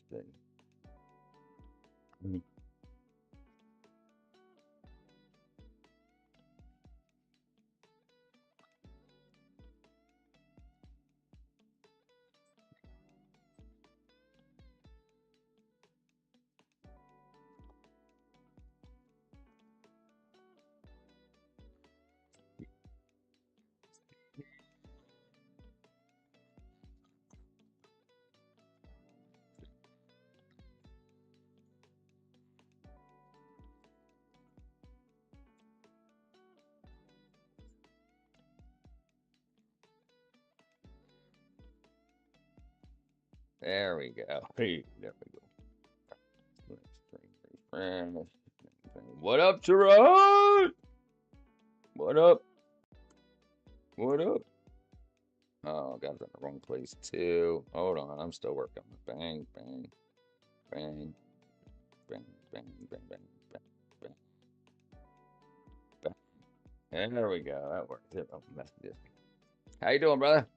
see. Mm. There we go. Hey, there we go. What up, Gerard? What up? What up? Oh, got it in the wrong place too. Hold on, I'm still working on it. Bang, bang, bang, bang, bang, bang, bang, bang, bang, bang. There we go. That worked. Oh, messages. How you doing, brother?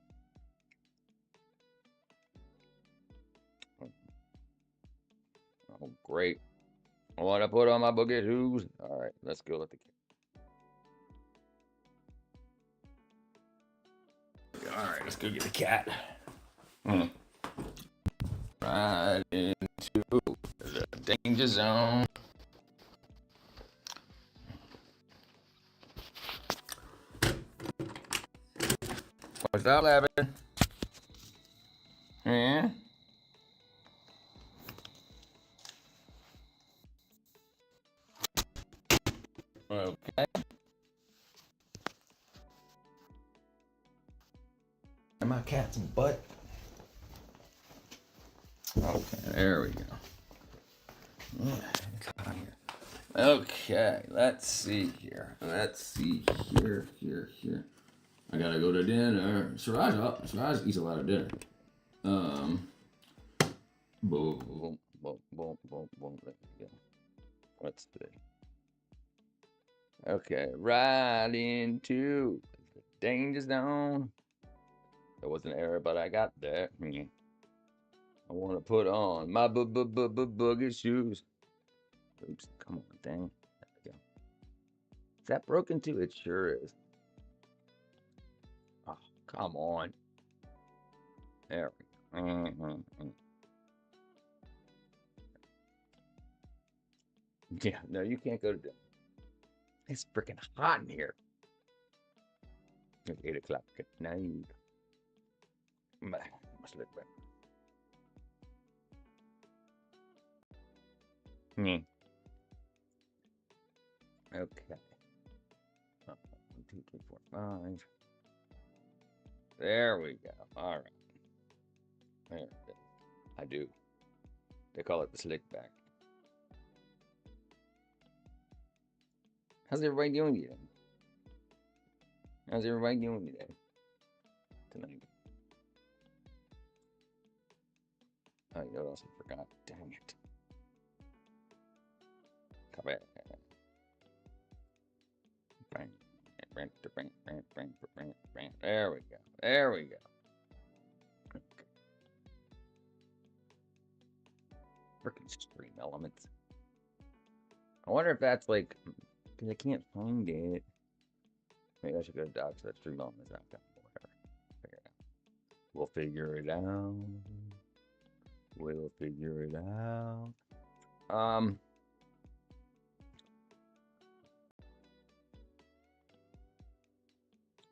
Oh, great. I want to put on my boogie shoes. All right, let's go. Let the all right, let's go get the cat. Mm. Right into the danger zone. What's up, Levin? Yeah. Okay. And my cat's butt. Okay, there we go. Yeah, okay, let's see here. Let's see here, here. I gotta go to dinner. Siraj eats a lot of dinner. Um, boom, boom, boom, boom, boom, boom. There we go. Let's see. Okay, right into the danger zone. There was an error, but I got there. I want to put on my boogie shoes. Oops, come on, dang. There we go. Is that broken too? It sure is. Oh, come on. There we go. Yeah, no, you can't go to dinner. It's freaking hot in here. It's 8 o'clock at night. Must look back. Hmm. Okay. 1, 2, 3, 4, 5. There we go. All right. There it is. I do. They call it the slick back. How's everybody doing today? How's everybody doing today? Tonight. Oh, you know what else I forgot? Dang it. Come back. Bang, bang, bang, bang, bang, bang, bang. There we go. There we go. Okay. Freaking stream elements. I wonder if that's like, because I can't find it. Maybe I should go to docs. That stream elements. Whatever. Figure it out. We'll figure it out. We'll figure it out.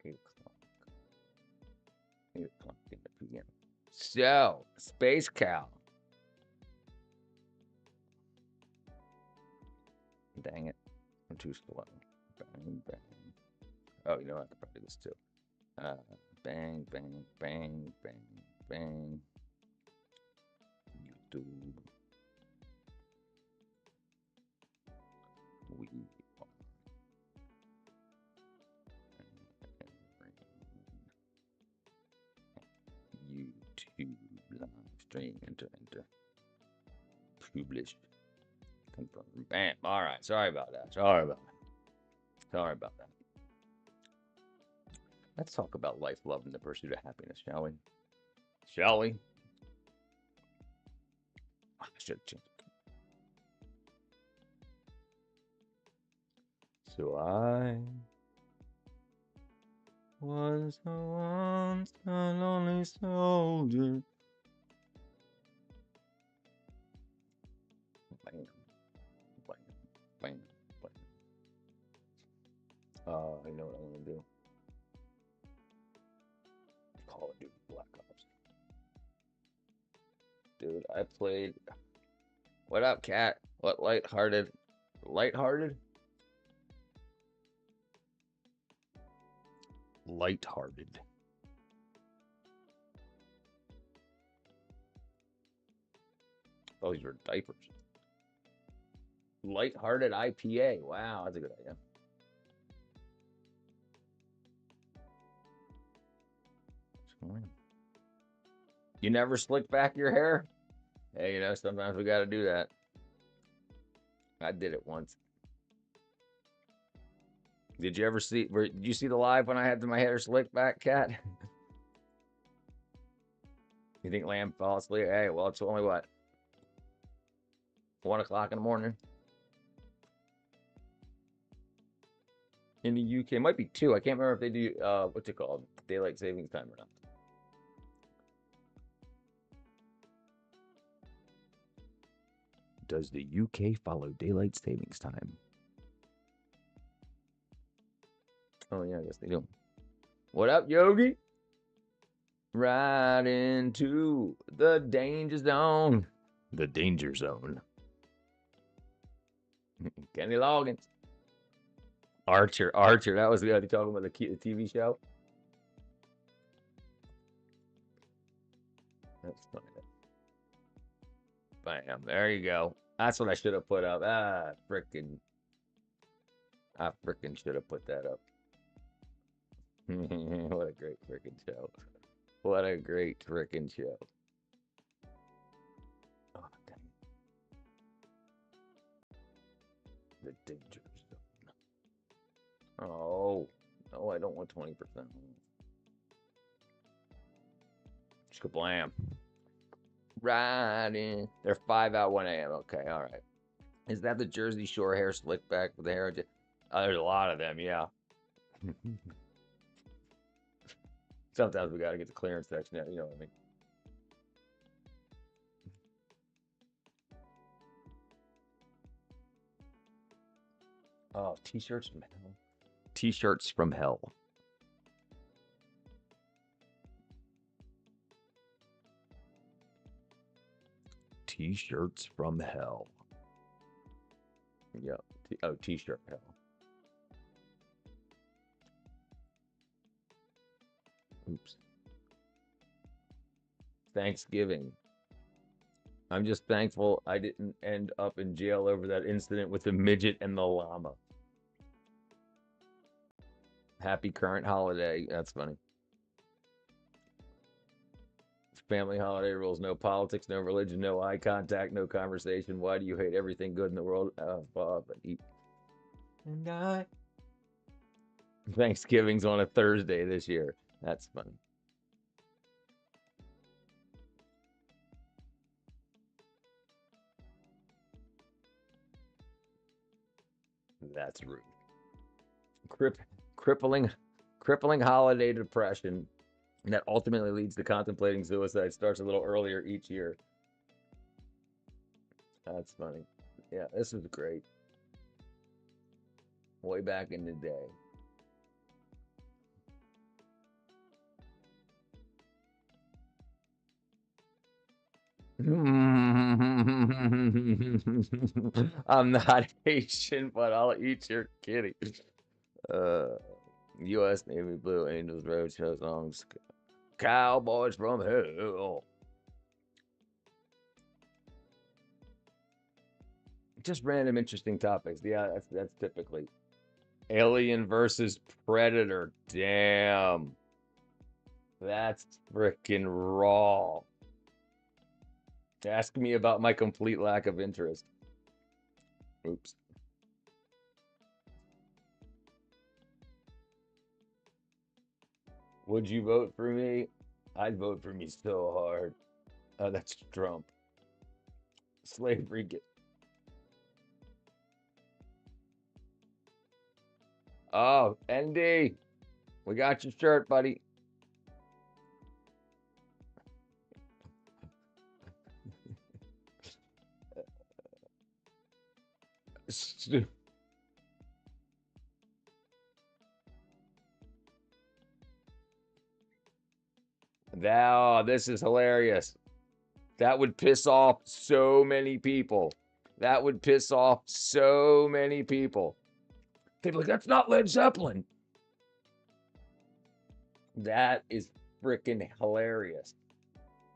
8 o'clock. 8 o'clock in the PM. So, Space Cow. Dang it. I'm too slow. Bang, bang. Oh, you know what? I could probably do this too. Bang, bang, bang, bang, bang. YouTube. We are YouTube live stream. Enter. Publish. Confirm. Bam. All right. Sorry about that. Sorry about that. Let's talk about life, love, and the pursuit of happiness, shall we? Shall we? should have changed. So I was once a lonely soldier. Bam, bam, bam, bam. I know what I'm gonna do. Call of Duty Black Ops. Dude, I played. What up, cat? What lighthearted? Lighthearted? Lighthearted. Oh, these are diapers. Lighthearted IPA. Wow, that's a good idea. You never slick back your hair? Hey, you know, sometimes we got to do that. I did it once. Did you ever see? Did you see the live when I had my hair slicked back, cat? You think Lamb fell asleep? Hey, well, it's only what? 1 o'clock in the morning. In the UK, it might be 2. I can't remember if they do, what's it called? Daylight savings time or not. Does the UK follow daylight savings time? Oh, yeah, I guess they do. What up, Yogi? Right into the danger zone. The danger zone. Kenny Loggins. Archer. That was the guy talking about the TV show. That's funny. Bam. There you go. That's what I should have put up. I frickin' should have put that up. What a great frickin' show. What a great frickin' show. Oh, dang. The danger zone. Oh. No, I don't want 20%. Kablam. Right in. They're 5 out 1 a.m. Okay, all right. Is that the Jersey Shore hair slick back with the hair? There's a lot of them, yeah. Sometimes we got to get the clearance section out, you know what I mean? Oh, t-shirts from hell. T-shirts from hell. T-shirts from hell. Yeah. T-shirt hell. Oops. Thanksgiving. I'm just thankful I didn't end up in jail over that incident with the midget and the llama. Happy current holiday. That's funny. Family holiday rules. No politics, no religion, no eye contact, no conversation. Why do you hate everything good in the world? Bob, eat. And I. Thanksgiving's on a Thursday this year. That's funny. That's rude. Crippling holiday depression that ultimately leads to contemplating suicide starts a little earlier each year. That's funny. Yeah, this is great. Way back in the day. I'm not Haitian, but I'll eat your kitty. U.S. Navy Blue Angels Roadshow songs. Cowboys from hell. Just random interesting topics. Yeah, that's typically Alien versus Predator. Damn. That's freaking raw. Ask me about my complete lack of interest. Oops. Would you vote for me? I'd vote for me so hard. That's Trump. Slavery. Oh, ND, we got your shirt, buddy. Now, this is hilarious. That would piss off so many people. That would piss off so many people. People like, that's not Led Zeppelin. That is freaking hilarious.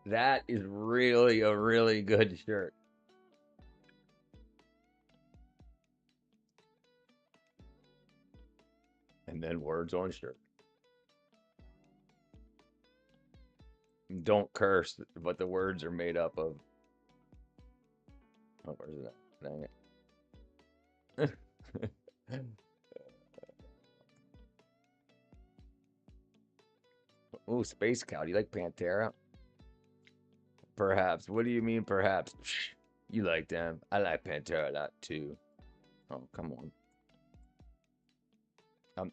That is really a really good shirt. And then words on shirt. Don't curse, but the words are made up of. Oh, where's that? Dang it. Oh, Space Cow. Do you like Pantera? Perhaps. What do you mean, perhaps? You like them. I like Pantera a lot, too. Oh, come on.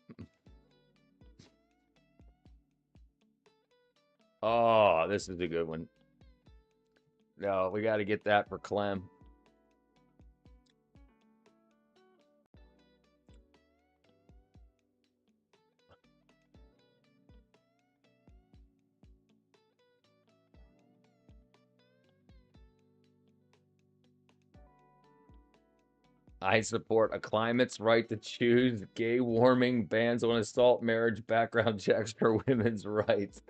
Oh, this is a good one. No, we got to get that for Clem. I support a climate's right to choose, gay warming, bans on assault, marriage, background checks for women's rights.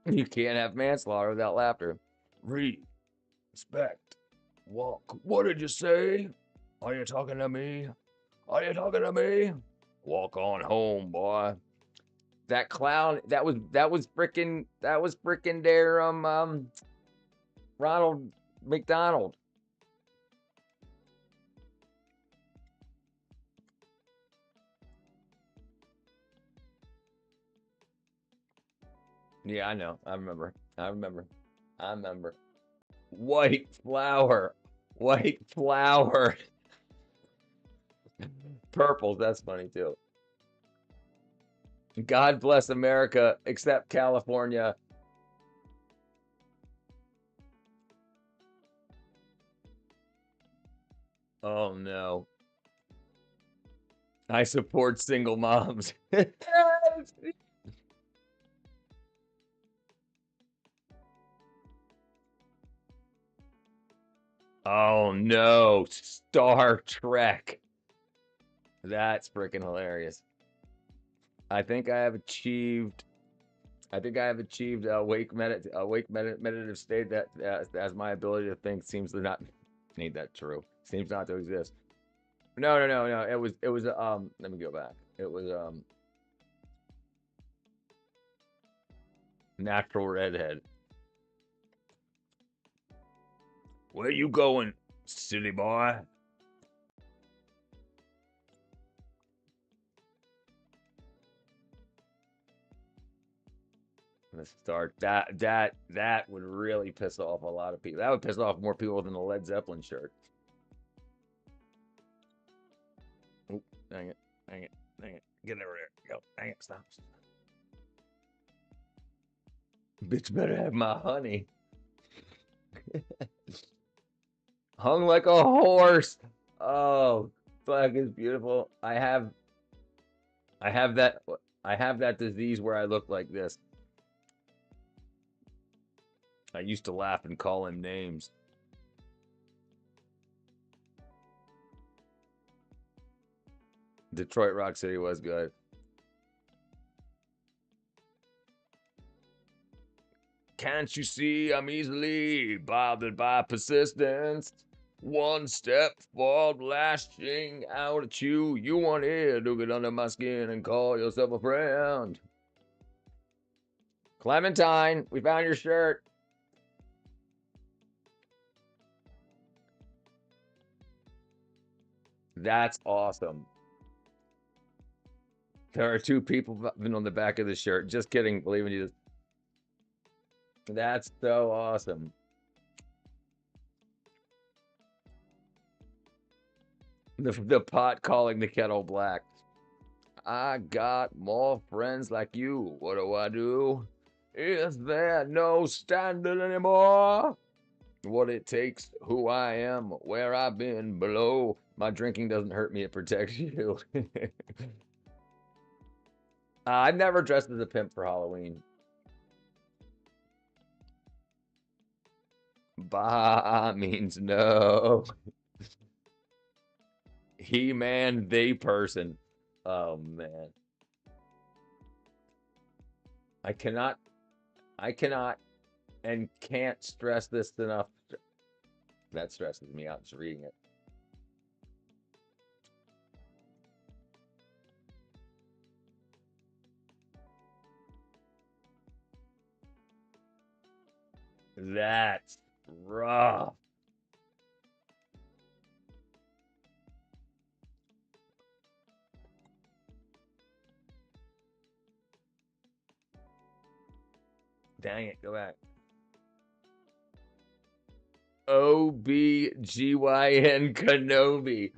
You can't have manslaughter without laughter. Read, respect, walk. What did you say? Are you talking to me? Are you talking to me? Walk on home, boy. That clown. That was freaking there. Ronald McDonald. Yeah, I know. I remember. I remember. I remember. White flower. White flower. Purples. That's funny too. God bless America, except California. Oh no. I support single moms. Oh no. Star Trek. That's freaking hilarious. I think I have achieved. I think I have achieved meditative state that as my ability to think seems to not need that true. Seems not to exist. No, no, no, no. It was. Let me go back. It was natural redhead. Where you going, silly boy? Let's start that would really piss off a lot of people. That would piss off more people than the Led Zeppelin shirt. Oh, dang it, dang it, dang it. Get over there. Go. Dang it, stop. Bitch better have my honey. Hung like a horse. Oh, fuck is beautiful. I have that I have that disease where I look like this. I used to laugh and call him names. Detroit Rock City was good. Can't you see I'm easily bothered by persistence? One step forward, lashing out at you. You want here to get under my skin and call yourself a friend. Clementine, we found your shirt. That's awesome. There are two people on the back of the shirt. Just kidding. Believing you. That's so awesome. The pot calling the kettle black. I got more friends like you. What do I do? Is there no standing anymore? What it takes, who I am, where I've been below. My drinking doesn't hurt me, it protects you. I've never dressed as a pimp for Halloween. Ba means no. He man, they person. Oh man. I cannot, I cannot and can't stress this enough. That stresses me out just reading it. That's rough. Dang it, go back. OBGYN Kenobi.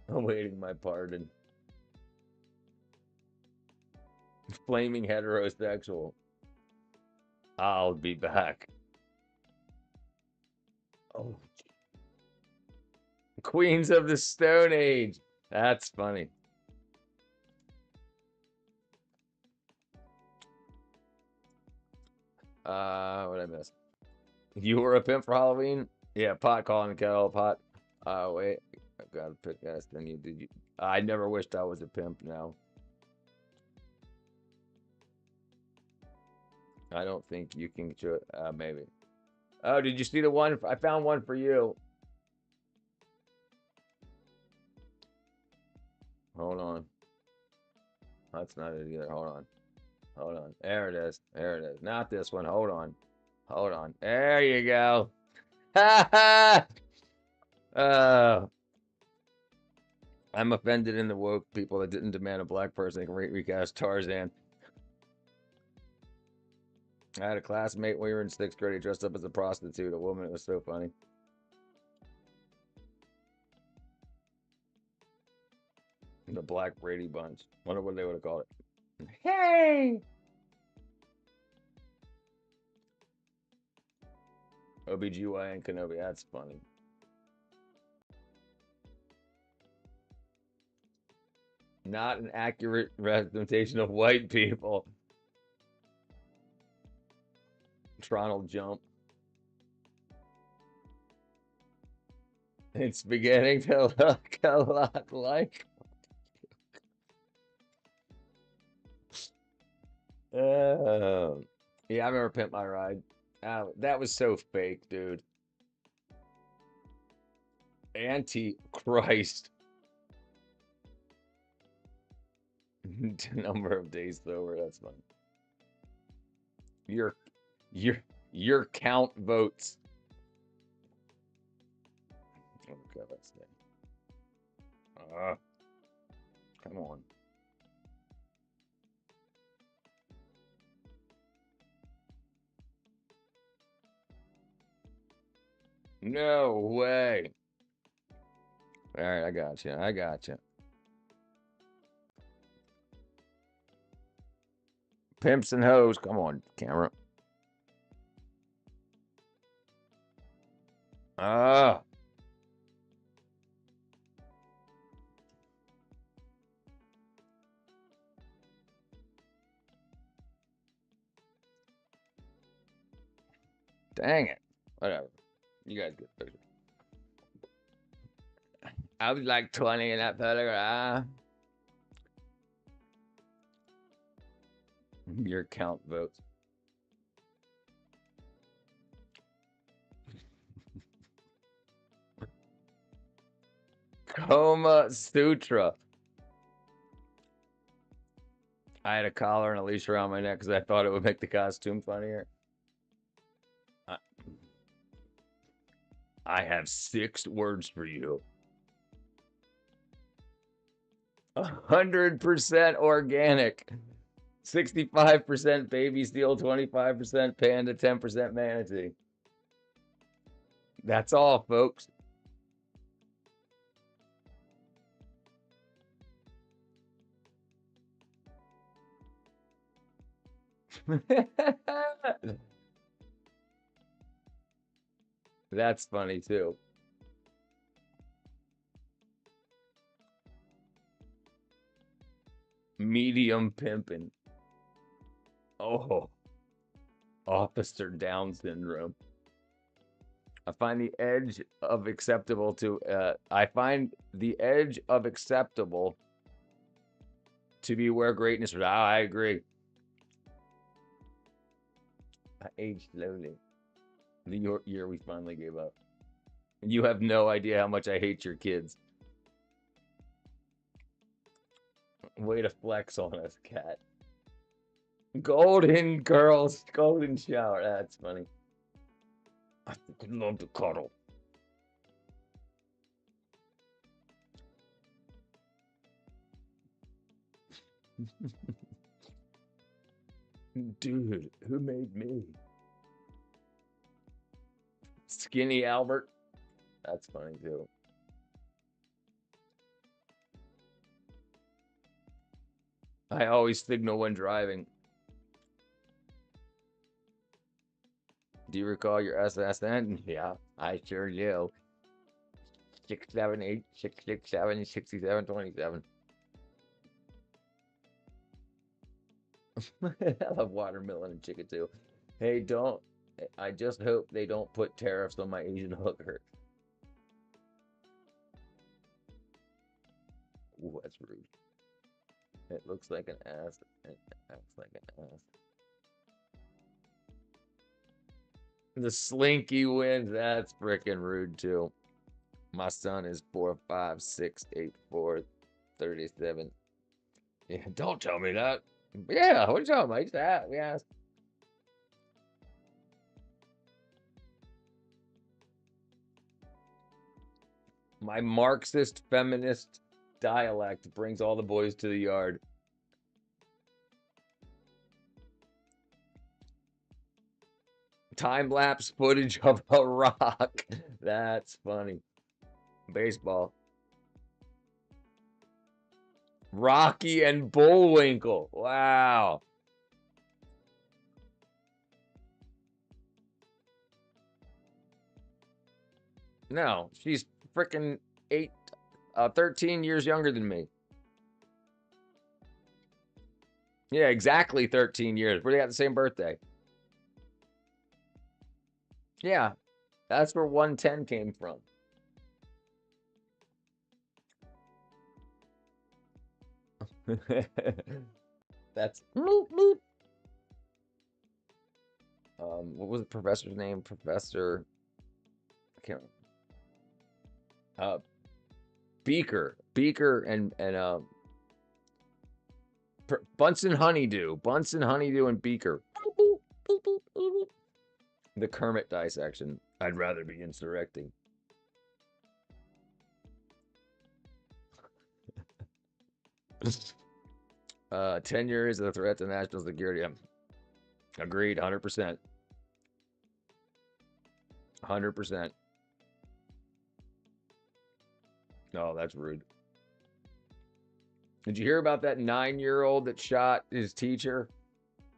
Awaiting my pardon. Flaming heterosexual. I'll be back. Oh, Queens of the Stone Age. That's funny. What I missed? You were a pimp for Halloween? Yeah, pot calling the kettle pot. Wait, I've got to pick that. Then you did. I never wished I was a pimp. No, I don't think you can. Maybe. Oh, did you see the one? I found one for you. Hold on. That's not it either. Hold on. Hold on. There it is. There it is. Not this one. Hold on. Hold on. There you go. Ha ha. I'm offended in the woke people that didn't demand a black person can recast Tarzan. I had a classmate when we were in sixth grade. He dressed up as a prostitute, a woman. It was so funny. The Black Brady Bunch. Wonder what they would have called it. Hey! OBGYN Kenobi. That's funny. Not an accurate representation of white people. Toronto jump. It's beginning to look a lot like. Yeah, I remember Pimp My Ride. That was so fake, dude. Anti-Christ. Number of days sober. That's fun. Your, your, your count votes. Okay, let's see. Come on. No way. All right, I got you. I got you. Pimps and hoes. Come on, camera. Ah. Dang it. Whatever. You guys get the picture. I was like 20 in that photograph. Your count votes. Koma Sutra. I had a collar and a leash around my neck because I thought it would make the costume funnier. I have 6 words for you. 100% organic. 65% baby steel, 25% panda, 10% manatee. That's all, folks. That's funny too. Medium pimping. Oh, officer Down syndrome. I find the edge of acceptable to I find the edge of acceptable to be where greatness is. I agree. I age slowly. The year we finally gave up. You have no idea how much I hate your kids. Way to flex on us, cat. Golden girls, golden shower. That's funny. I fucking love to cuddle. Dude, who made me? Skinny Albert. That's funny too. I always signal when driving. Do you recall your SSN? Yeah, I sure do. 678 667 6727. I love watermelon and chicken too. Hey, don't. I just hope they don't put tariffs on my Asian hooker. Ooh, that's rude. It looks like an ass. It acts like an ass. The slinky wins. That's freaking rude too. My son is 4, 5, 6, 8, 4, 37. Yeah, don't tell me that. Yeah, what are you talking about? He's that. Yeah. My Marxist feminist dialect brings all the boys to the yard. Time lapse footage of a rock. That's funny. Baseball. Rocky and Bullwinkle. Wow. No, she's freaking 13 years younger than me. Yeah, exactly 13 years. We got the same birthday. Yeah, that's where 110 came from. That's what was the professor's name? Professor, I can't remember. Beaker and Bunsen Honeydew and Beaker. The Kermit dissection. I'd rather be insurrecting. 10 years is a threat to national security. Agreed, 100%. 100%. No, that's rude. Did you hear about that 9-year-old that shot his teacher?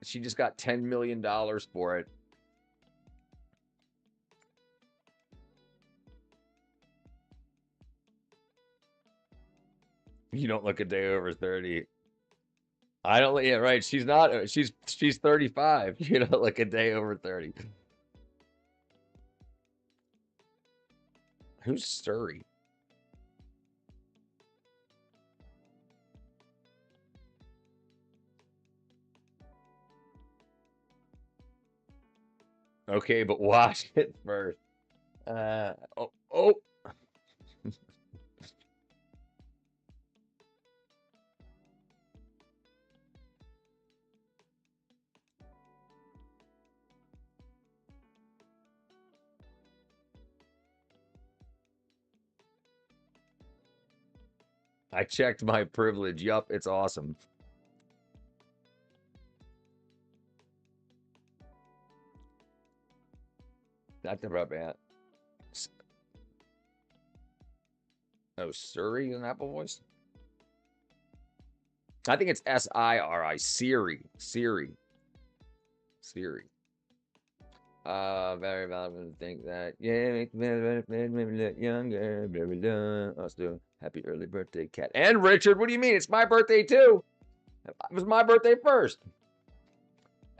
She just got $10 million for it. You don't look a day over 30. I don't. Yeah, right. She's not. She's 35. You don't look a day over 30. Who's Surrey? Okay, but watch it first. Oh. I checked my privilege. Yup, it's awesome. That's about that. Oh, Siri in Apple Voice? I think it's Siri. Siri. Siri. Siri. Very valuable to think that. Yeah, make me look younger. Blah, blah, blah. Let's do happy early birthday, Cat. And Richard, what do you mean? It's my birthday too. It was my birthday first.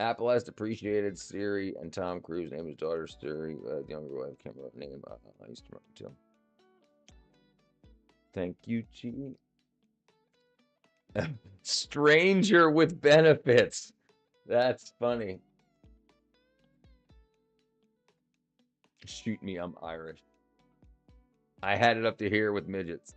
Apple has depreciated Siri and Tom Cruise named his daughter Siri. The younger wife can't remember her name. I used to remember too. Thank you, Chi. Stranger with benefits. That's funny. Shoot me, I'm Irish. I had it up to here with midgets.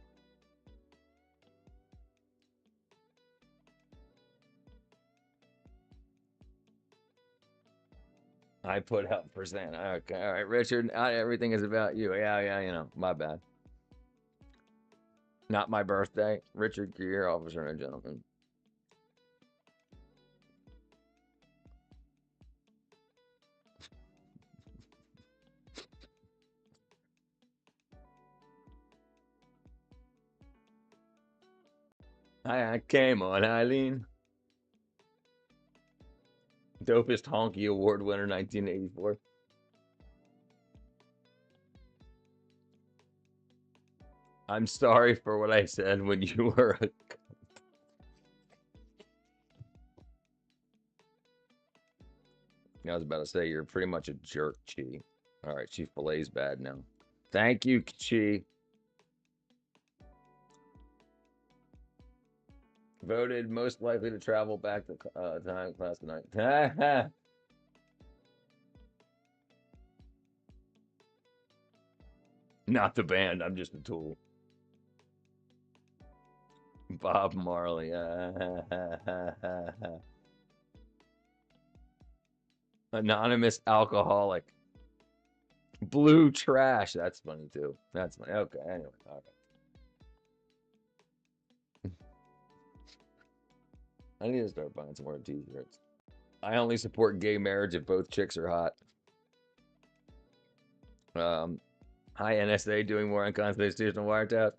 I put up percent. Okay, all right, Richard. Not everything is about you. Yeah, you know, my bad. Not my birthday. Richard Gere, officer and a gentleman. I came on, Eileen. Dopest Honky Award winner, 1984. I'm sorry for what I said when you were a... I was about to say, you're pretty much a jerk, Chi. All right, Chief Filet's bad now. Thank you, Chi. Voted most likely to travel back to time class tonight. Not the band. I'm just a tool. Bob Marley. Anonymous alcoholic. Blue trash. That's funny too. That's funny. Okay. Anyway. All right. I need to start buying some more t-shirts. I only support gay marriage if both chicks are hot. Hi, NSA doing more unconstitutional wiretap.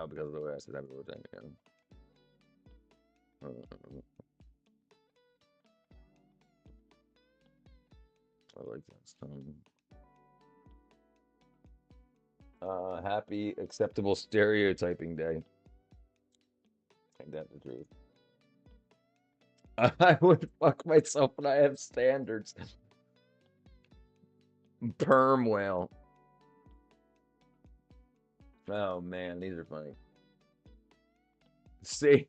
Because of the way I said everything. I like that song. Happy acceptable stereotyping day. Ain't that the truth? I would fuck myself when I have standards. Perm whale. Oh man, these are funny. Save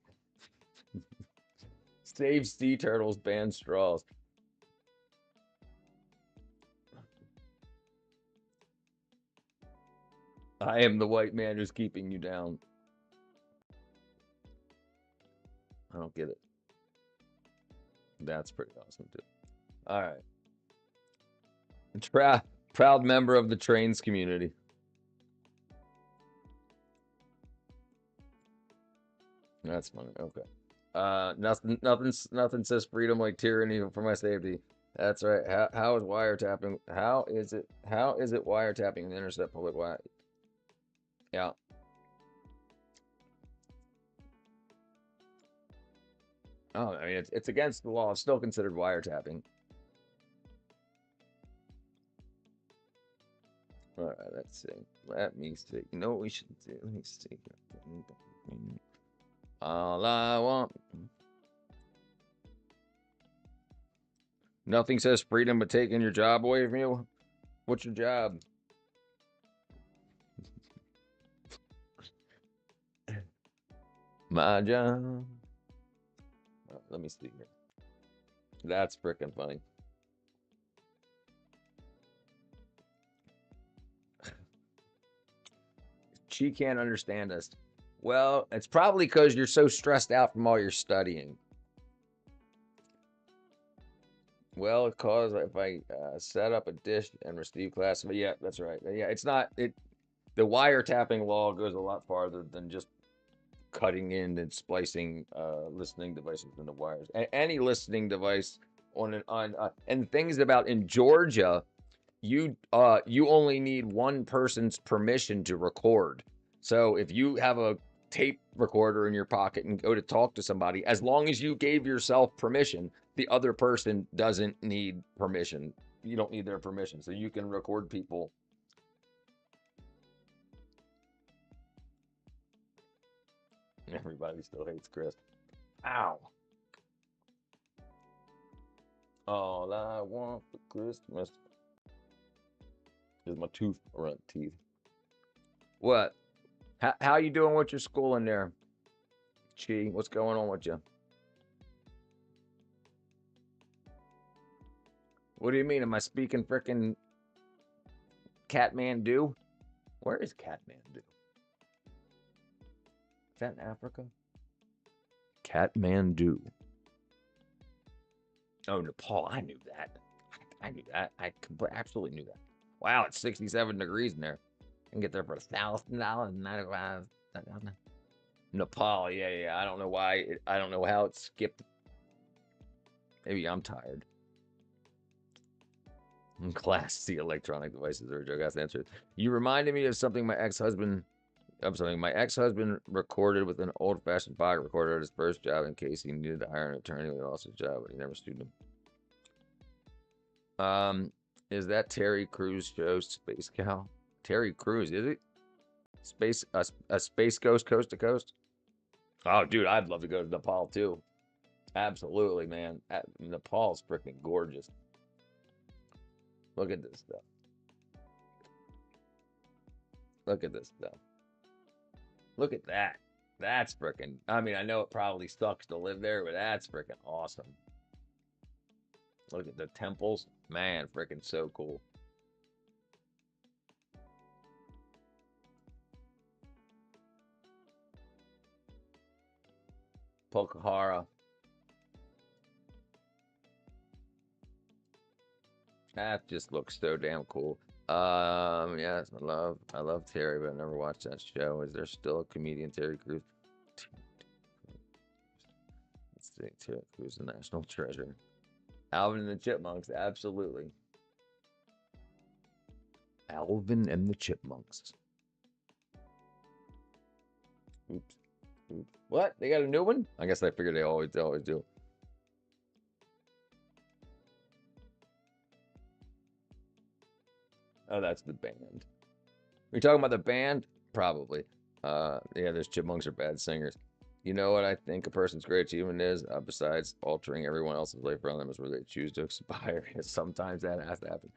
sea turtles, ban straws. I am the white man who's keeping you down. I don't get it. That's pretty awesome too. All right. Proud member of the trains community. That's funny. Okay. Nothing says freedom like tyranny for my safety. That's right. How is wiretapping? How is it wiretapping to intercept public wire? Yeah. Oh, I mean it's against the law. It's still considered wiretapping. All right, let's see. Let me see. You know what we should do? Let me see. All I want. Nothing says freedom but taking your job away from you. What's your job? My job. Let me see here. That's freaking funny. She can't understand us. Well, it's probably because you're so stressed out from all your studying. Well, because if I set up a dish and receive classified, yeah, that's right. Yeah, it's not it. The wiretapping law goes a lot farther than just cutting in and splicing listening devices into wires. Any listening device and things about in Georgia, you only need one person's permission to record. So if you have a tape recorder in your pocket and go to talk to somebody, as long as you gave yourself permission, the other person doesn't need permission. You don't need their permission, so you can record people. Everybody still hates Chris. Ow. All I want for Christmas is my tooth front teeth. What? How you doing with your school in there? Chi, what's going on with you? What do you mean? Am I speaking frickin' Catmandu? Where is Catmandu? Is that in Africa? Catmandu. Oh, Nepal. I knew that. I knew that. Absolutely knew that. Wow, it's 67 degrees in there. I can get there for $1,000. Nepal, yeah. I don't know why. I don't know how it skipped. Maybe I'm tired. Class C electronic devices are a joke. That's the answer. You reminded me of something my ex-husband. I'm sorry. My ex-husband recorded with an old-fashioned pocket recorder at his first job in case he needed to hire an attorney when he lost his job, but he never sued him. Is that Terry Crews show Space Cow? Terry Crews, is it? A space ghost coast to coast? Oh, dude, I'd love to go to Nepal too. Absolutely, man. Nepal's freaking gorgeous. Look at this stuff. Look at this stuff. Look at that. That's freaking. I mean, I know it probably sucks to live there, but that's freaking awesome. Look at the temples. Man, freaking so cool. Pokhara. That just looks so damn cool. Yes, I love Terry, but I never watched that show. Is there still a comedian Terry Crews? Let's see, Terry Crews, the national treasure. Alvin and the Chipmunks, absolutely. Alvin and the Chipmunks. Oops. What? They got a new one? I guess I figured they always do. Oh, that's the band. Are you talking about the band? Probably. Yeah, those chipmunks are bad singers. You know what I think a person's great achievement is, besides altering everyone else's life around them, is where they choose to aspire. Sometimes that has to happen.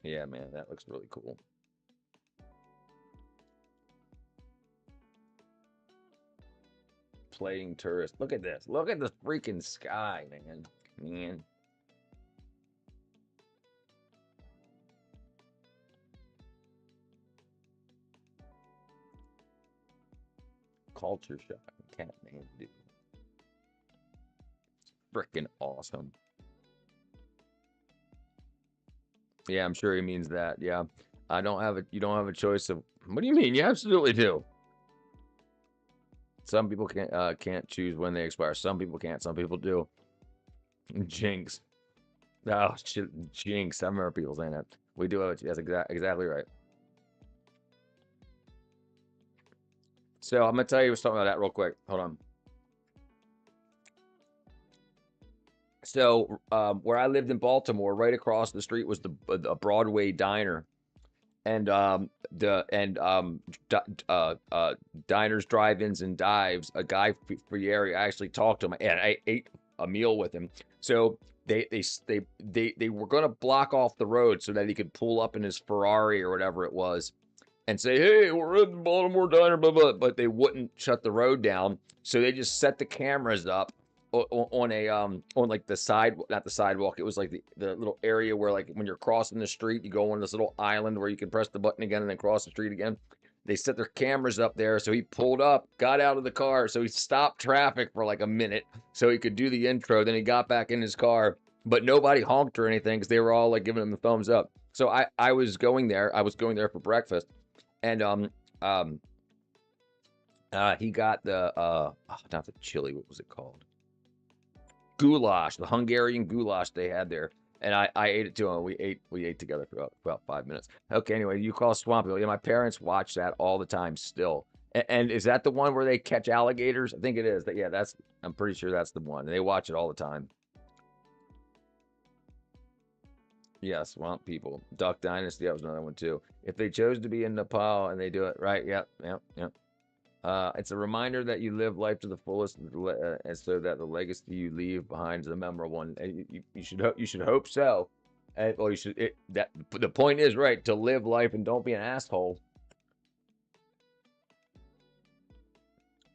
Yeah, man, that looks really cool. Playing tourist. Look at this. Look at the freaking sky, man. Culture shock. Kathmandu. Freaking awesome. Yeah, I'm sure he means that. Yeah. You don't have a choice of what do you mean? You absolutely do. Some people can't choose when they expire. Some people can't, some people do. Jinx. Oh shit, jinx. I remember people saying that. We do have it. That's exactly right. So I'm gonna tell you something about that real quick. Hold on. So where I lived in Baltimore, right across the street was the Broadway diner, and diners, drive-ins, and dives. A guy for the area. I actually talked to him, and I ate a meal with him. So they were gonna block off the road so that he could pull up in his Ferrari or whatever it was, and say, "Hey, we're at the Baltimore Diner," blah blah. But they wouldn't shut the road down, so they just set the cameras up on a on like the side, not the sidewalk. It was like the little area where like when you're crossing the street, you go on this little island where you can press the button again and then cross the street again. they set their cameras up there. So he pulled up, got out of the car. So he stopped traffic for like a minute so he could do the intro. Then he got back in his car, but nobody honked or anything because they were all like giving him the thumbs up. So I was going there. I was going there for breakfast, and he got the not the chili. What was it called? Goulash, the Hungarian goulash they had there. And I ate it too. And we ate together for about 5 minutes. Okay, anyway, you call Swampville. Yeah, my parents watch that all the time still. And is that the one where they catch alligators? I think it is. Yeah, I'm pretty sure that's the one. They watch it all the time. Yeah, Swamp People. Duck Dynasty, that was another one too. If they chose to be in Nepal and they do it right, yep, yep, yep. It's a reminder that you live life to the fullest, and so that the legacy you leave behind is a memorable one. And you should hope so. Well, you should. The point is right to live life and don't be an asshole.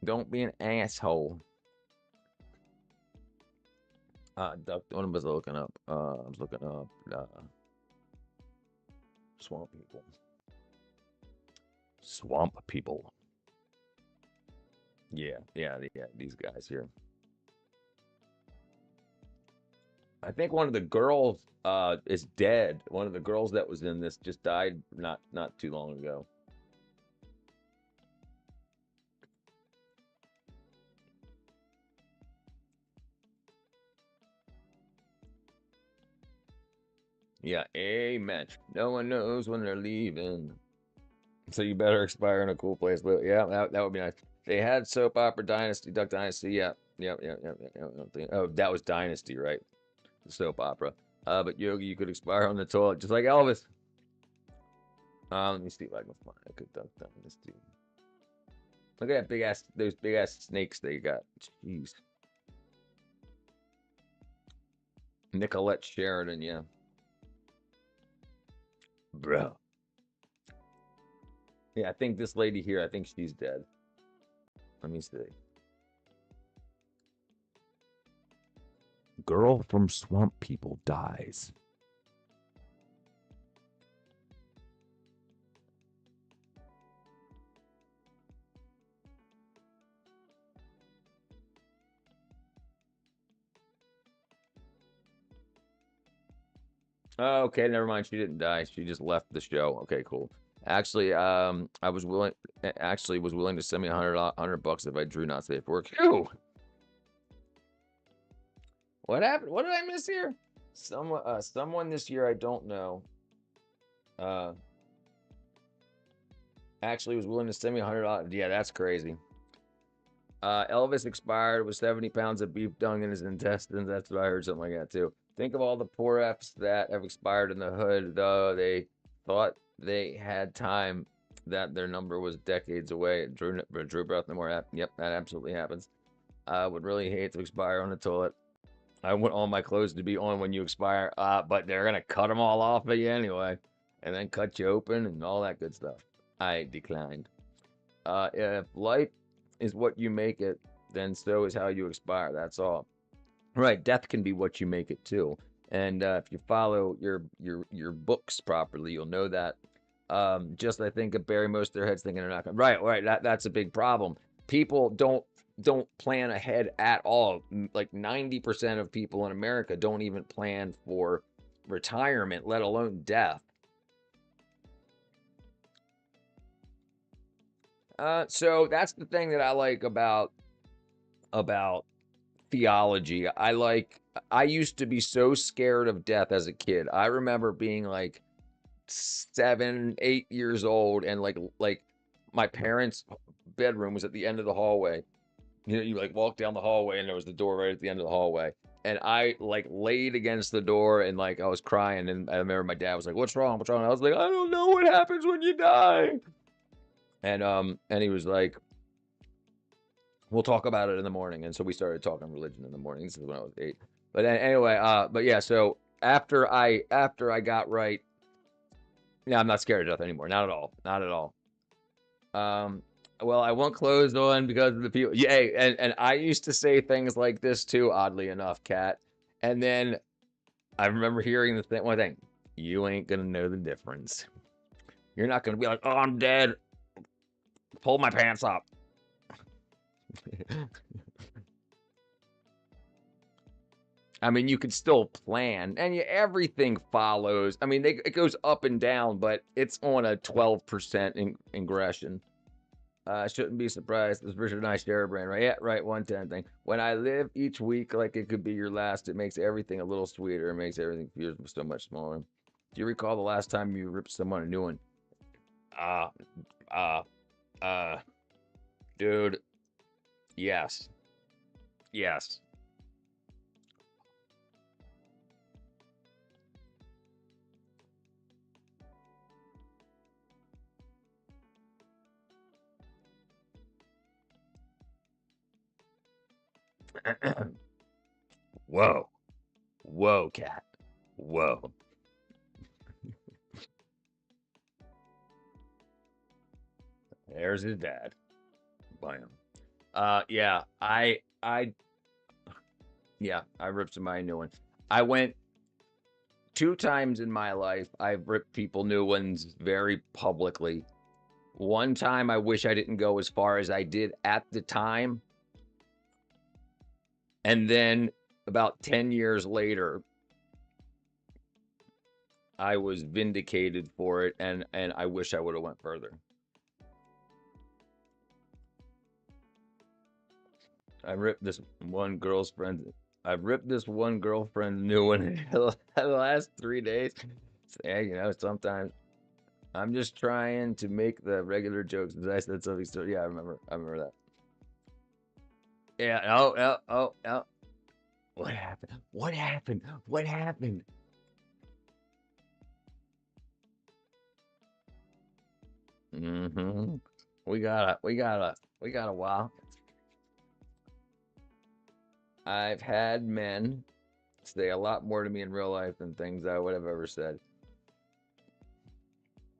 Don't be an asshole. Duck. What was I looking up? I was looking up Swamp People. Swamp People. Yeah, these guys here. I think one of the girls is dead. One of the girls that was in this just died not too long ago. Yeah, amen. No one knows when they're leaving. So you better expire in a cool place. But yeah, that would be nice. They had soap opera Dynasty, Duck Dynasty. Yeah, yeah. Oh, that was Dynasty, right? The soap opera. But Yogi, you could expire on the toilet just like Elvis. Let me see if I can find a good Duck Dynasty. Look at that those big ass snakes they got. Jeez. Nicolette Sheridan, yeah. Bro. Yeah, I think this lady here, I think she's dead. Let me see. Girl from Swamp People dies. Oh, okay, never mind. She didn't die. She just left the show. Okay, cool. Actually, I was willing. Actually, was willing to send me $100 if I drew not safe for work. Phew. What happened? What did I miss here? Someone this year I don't know. Uh, actually was willing to send me $100. Yeah, that's crazy. Elvis expired with 70 pounds of beef dung in his intestines. That's what I heard, something like that too. Think of all the poor Fs that have expired in the hood, though they thought they had time, that their number was decades away. Drew breath no more. Yep, that absolutely happens. I would really hate to expire on the toilet. I want all my clothes to be on when you expire, but they're gonna cut them all off of you anyway, and then cut you open and all that good stuff. I declined. If life is what you make it, then so is how you expire. That's all. Right, death can be what you make it too. And if you follow your books properly, you'll know that. Just I think bury most of their heads thinking they're not gonna. Right. That's a big problem. People don't plan ahead at all. Like 90% of people in America don't even plan for retirement, let alone death. So that's the thing that I like about theology. I used to be so scared of death as a kid. I remember being like 7, 8 years old, and like my parents' bedroom was at the end of the hallway. You know, you like walk down the hallway and there was the door right at the end of the hallway. And I like laid against the door and like I was crying, and I remember my dad was like, "What's wrong? What's wrong?" And I was like, "I don't know what happens when you die." And he was like, "We'll talk about it in the morning." And so we started talking religion in the morning. This is when I was 8. But anyway, but yeah, so after I got right, yeah, I'm not scared of death anymore. Not at all. Not at all. Well, I want clothes on because of the people. Yeah, and I used to say things like this too, oddly enough, Kat. And then I remember hearing one thing: you ain't gonna know the difference. You're not gonna be like, "Oh, I'm dead." Pull my pants up. I mean, you could still plan, and everything follows. I mean, it goes up and down, but it's on a 12% ingression. Shouldn't be surprised. This Richard and I share a brain, right? Yeah, right. 110 thing. When I live each week like it could be your last, it makes everything a little sweeter. It makes everything feel so much smaller. Do you recall the last time you ripped someone a new one? Uh, uh, uh, dude. Yes. Yes. Whoa. Whoa, cat. Whoa. There's his dad. Bam. Yeah, yeah, I ripped somebody a new one. I went 2 times in my life. I've ripped people new ones very publicly. One time, I wish I didn't go as far as I did at the time. And then about 10 years later, I was vindicated for it, and I wish I would have went further. I ripped this one girlfriend. I've ripped this one girlfriend new one in the last 3 days. Yeah, sometimes I'm just trying to make the regular jokes. I said something. So yeah, I remember that. Yeah. Oh. Oh. Oh. Oh. What happened? What happened? What happened? Mm-hmm. We got a while. I've had men say a lot more to me in real life than things I would have ever said.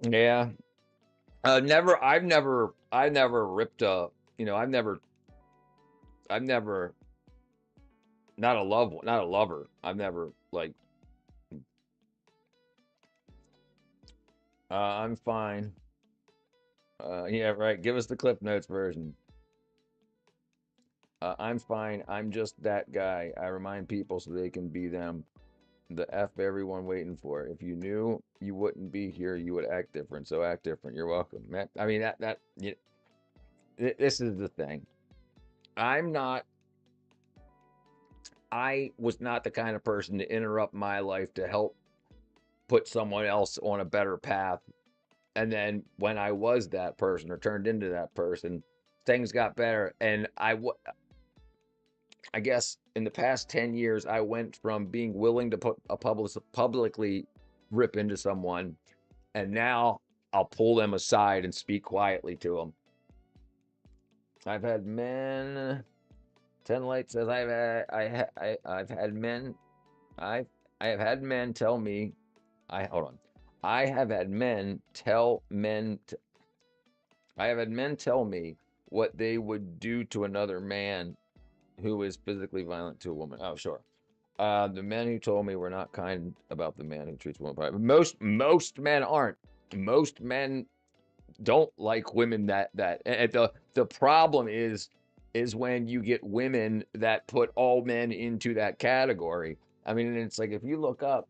Yeah. I've never ripped a, I've never, not a lover. I've never like, I'm fine. Yeah, right. Give us the Clip Notes version. I'm fine. I'm just that guy. I remind people so they can be them. The F everyone waiting for. If you knew you wouldn't be here, you would act different. So act different. You're welcome. I mean, this is the thing. I'm not, I was not the kind of person to interrupt my life to help put someone else on a better path. And then when I was that person or turned into that person, things got better. And I guess in the past 10 years, I went from being willing to put publicly rip into someone, and now I'll pull them aside and speak quietly to them. I've had men. 10 Light says I've had men. I have had men tell me. I hold on. I have had men tell men. I have had men tell me what they would do to another man who is physically violent to a woman. Oh, sure. The men who told me were not kind about the man who treats a woman properly. Most men aren't. Most men don't like women that. And the problem is when you get women that put all men into that category. I mean, it's like if you look up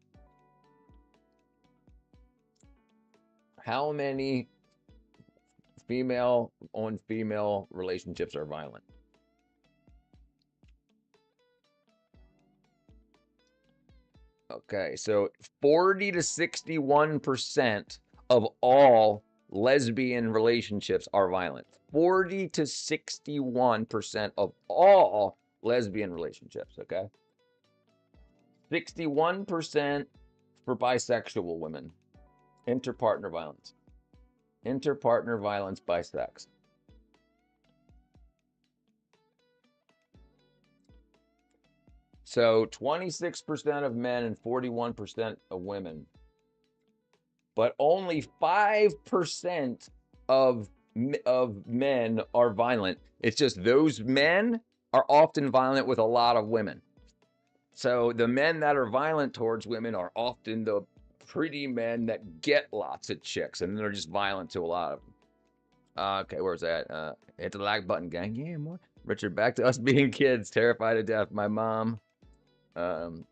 how many female on female relationships are violent. Okay, so 40 to 61% of all lesbian relationships are violent. 40 to 61% of all lesbian relationships, okay? 61% for bisexual women. Interpartner violence. Interpartner violence by sex. So 26% of men and 41% of women. But only 5% of men are violent. It's just those men are often violent with a lot of women. So the men that are violent towards women are often the pretty men that get lots of chicks, and they're just violent to a lot of them. Okay, where's that? Hit the like button, gang. Yeah, more. Richard, back to us being kids, terrified of death. My mom. Um.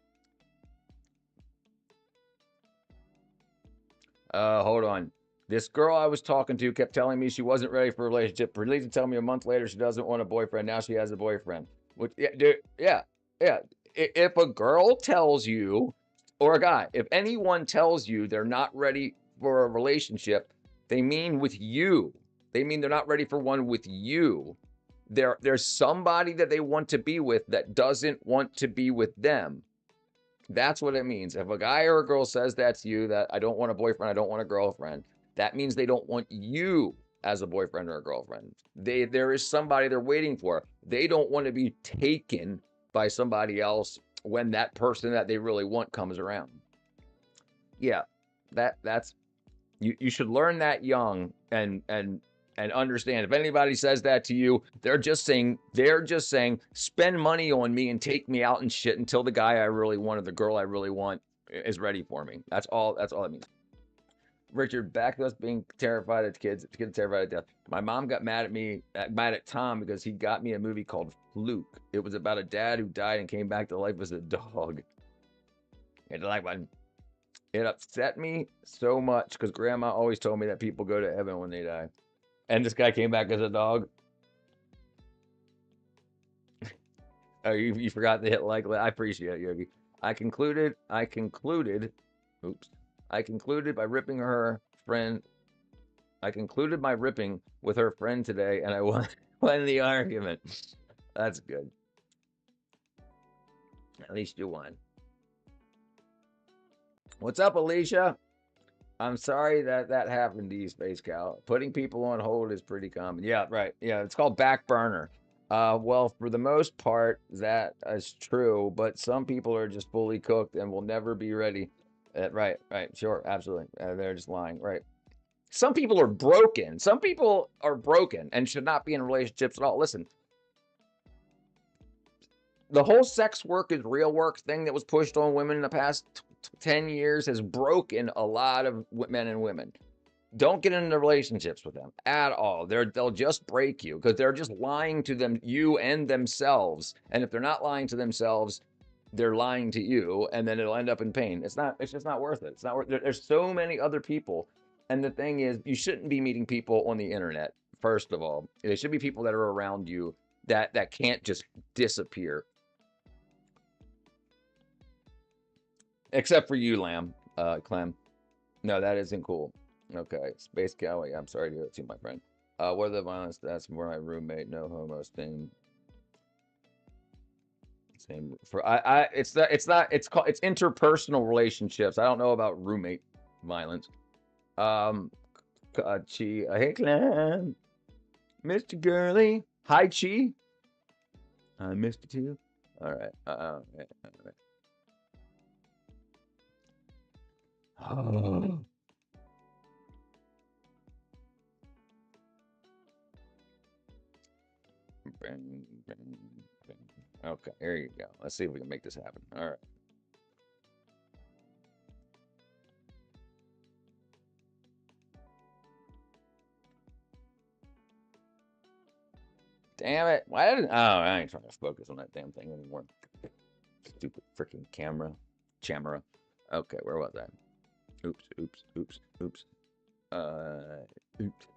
Hold on. This girl I was talking to kept telling me she wasn't ready for a relationship. Released to tell me a month later she doesn't want a boyfriend. Now she has a boyfriend. Which, yeah, dude, yeah, yeah. If a girl tells you, or a guy, if anyone tells you they're not ready for a relationship, they mean with you. They mean they're not ready for one with you. There's somebody that they want to be with that doesn't want to be with them. That's what it means. If a guy or a girl says that to you, that I don't want a boyfriend, I don't want a girlfriend, that means they don't want you as a boyfriend or a girlfriend. There is somebody they're waiting for. They don't want to be taken by somebody else when that person that they really want comes around. Yeah, that's you should learn that young and understand if anybody says that to you, they're just saying spend money on me and take me out and shit until the guy I really want or the girl I really want is ready for me. That's all it means. Richard, back to us being terrified of kids terrified of death. My mom got mad at Tom because he got me a movie called Fluke. It was about a dad who died and came back to life as a dog. And like one, it upset me so much because grandma always told me that people go to heaven when they die. And this guy came back as a dog. Oh, you forgot to hit like. I appreciate it, Yogi. Oops. I concluded by ripping her friend. I concluded my ripping with her friend today, and I won the argument. That's good. At least you won. What's up, Alicia? I'm sorry that happened to you, Space Cow. Putting people on hold is pretty common. Yeah, right. Yeah, it's called back burner. Well, for the most part, that is true, but some people are just fully cooked and will never be ready. Right, sure, absolutely. They're just lying, right? Some people are broken. Some people are broken and should not be in relationships at all. Listen, the whole sex work is real work thing that was pushed on women in the past 10 years has broken a lot of men and women. Don't get into relationships with them at all. They'll just break you because they're just lying to you and themselves. And if they're not lying to themselves, they're lying to you, and then it'll end up in pain. It's just not worth it. It's not worth. There's so many other people, and the thing is, you shouldn't be meeting people on the internet. First of all, they should be people that are around you that can't just disappear. Except for you, Clem. No, that isn't cool. Okay, Space Cowboy. I'm sorry to hear it to you, my friend. What are the violence stats for my roommate? No homo. Same for it's interpersonal relationships. I don't know about roommate violence. Chi. Hey, Clem. Mr. Girly. Hi, Chi. I missed you too. All right. All right. Oh. Bang, bang, bang. Okay, here you go. Let's see if we can make this happen. All right. Damn it. Why didn't. Oh, I ain't trying to focus on that damn thing anymore. Stupid freaking camera. Chamera. Okay, where was that? Oops. Uh, oops.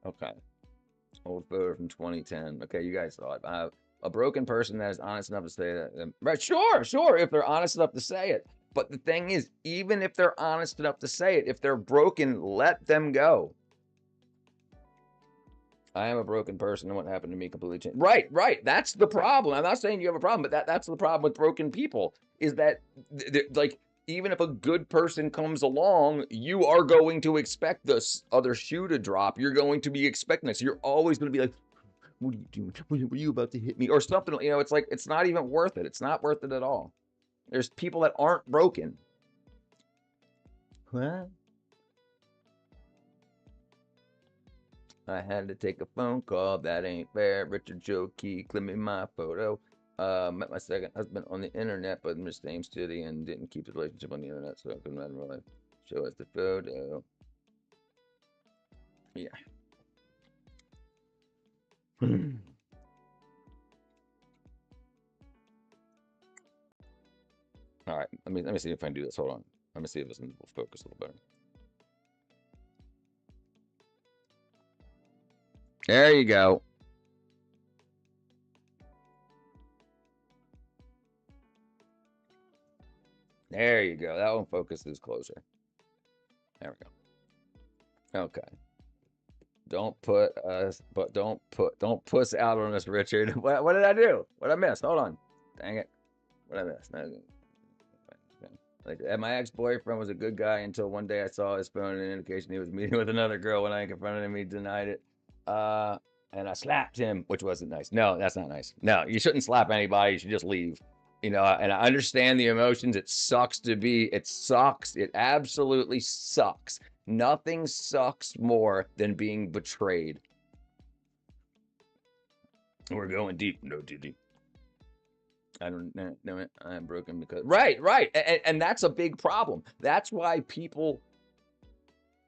Okay. Old photo from 2010. Okay, you guys saw it. A broken person that is honest enough to say that. Right, sure, if they're honest enough to say it. But the thing is, even if they're honest enough to say it, if they're broken, let them go. I am a broken person, and what happened to me completely changed. Right. That's the problem. I'm not saying you have a problem, but that's the problem with broken people is that, like, even if a good person comes along, you are going to expect this other shoe to drop. You're going to be expecting this. You're always going to be like, what are you doing? Were you about to hit me? Or something. You know, it's like, it's not even worth it. It's not worth it at all. There's people that aren't broken. What? I had to take a phone call. That ain't fair. Richard Joe Key, clip me my photo. Met my second husband on the internet, but in the same city and didn't keep the relationship on the internet, so I couldn't really show us the photo. Yeah. All right, let me see if I can do this. Hold on. Let me see if this will focus a little better. There you go. There you go. That one focuses closer. There we go. Okay. Don't put us, but don't puss out on us, Richard. What did I do? What did I miss? Hold on. Dang it. What did I miss? Like, my ex-boyfriend was a good guy until one day I saw his phone and an indication he was meeting with another girl. When I confronted him, he denied it. And I slapped him, which wasn't nice. No, that's not nice. No, you shouldn't slap anybody. You should just leave. You know, and I understand the emotions. It sucks to be, it sucks. It absolutely sucks. Nothing sucks more than being betrayed. We're going deep. No, too deep. I don't know it. I'm broken because right, and that's a big problem. That's why people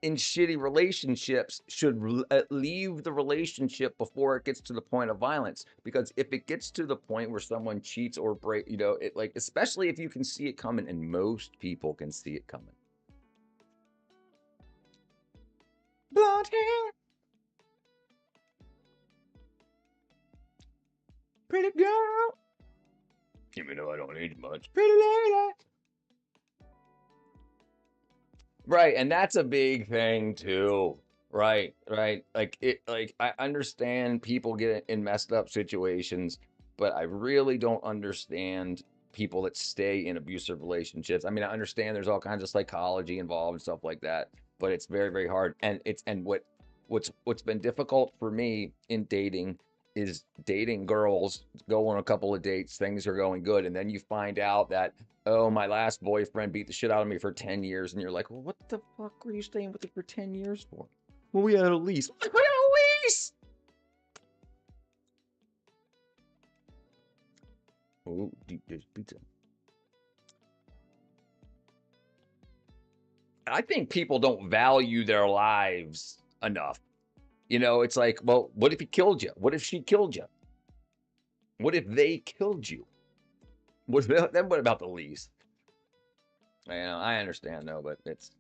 in shitty relationships should leave the relationship before it gets to the point of violence. Because if it gets to the point where someone cheats or break, you know, it, like, especially if you can see it coming, and most people can see it coming. Blonde hair, pretty girl. Even though I don't age much, pretty lady. Right, and that's a big thing too. Right, right. Like I understand people get in messed up situations, but I really don't understand people that stay in abusive relationships. I mean, I understand there's all kinds of psychology involved and stuff like that, but it's very, very hard. And what's been difficult for me in dating is dating girls, go on a couple of dates, things are going good, and then you find out that, oh, my last boyfriend beat the shit out of me for 10 years. And you're like, well, what the fuck were you staying with it for 10 years for? Well, we had a lease. We had a lease! Oh, deep dish pizza. I think people don't value their lives enough. You know, it's like, well, what if he killed you? What if she killed you? What if they killed you? Then what about the lease? You know, I understand though, but it's,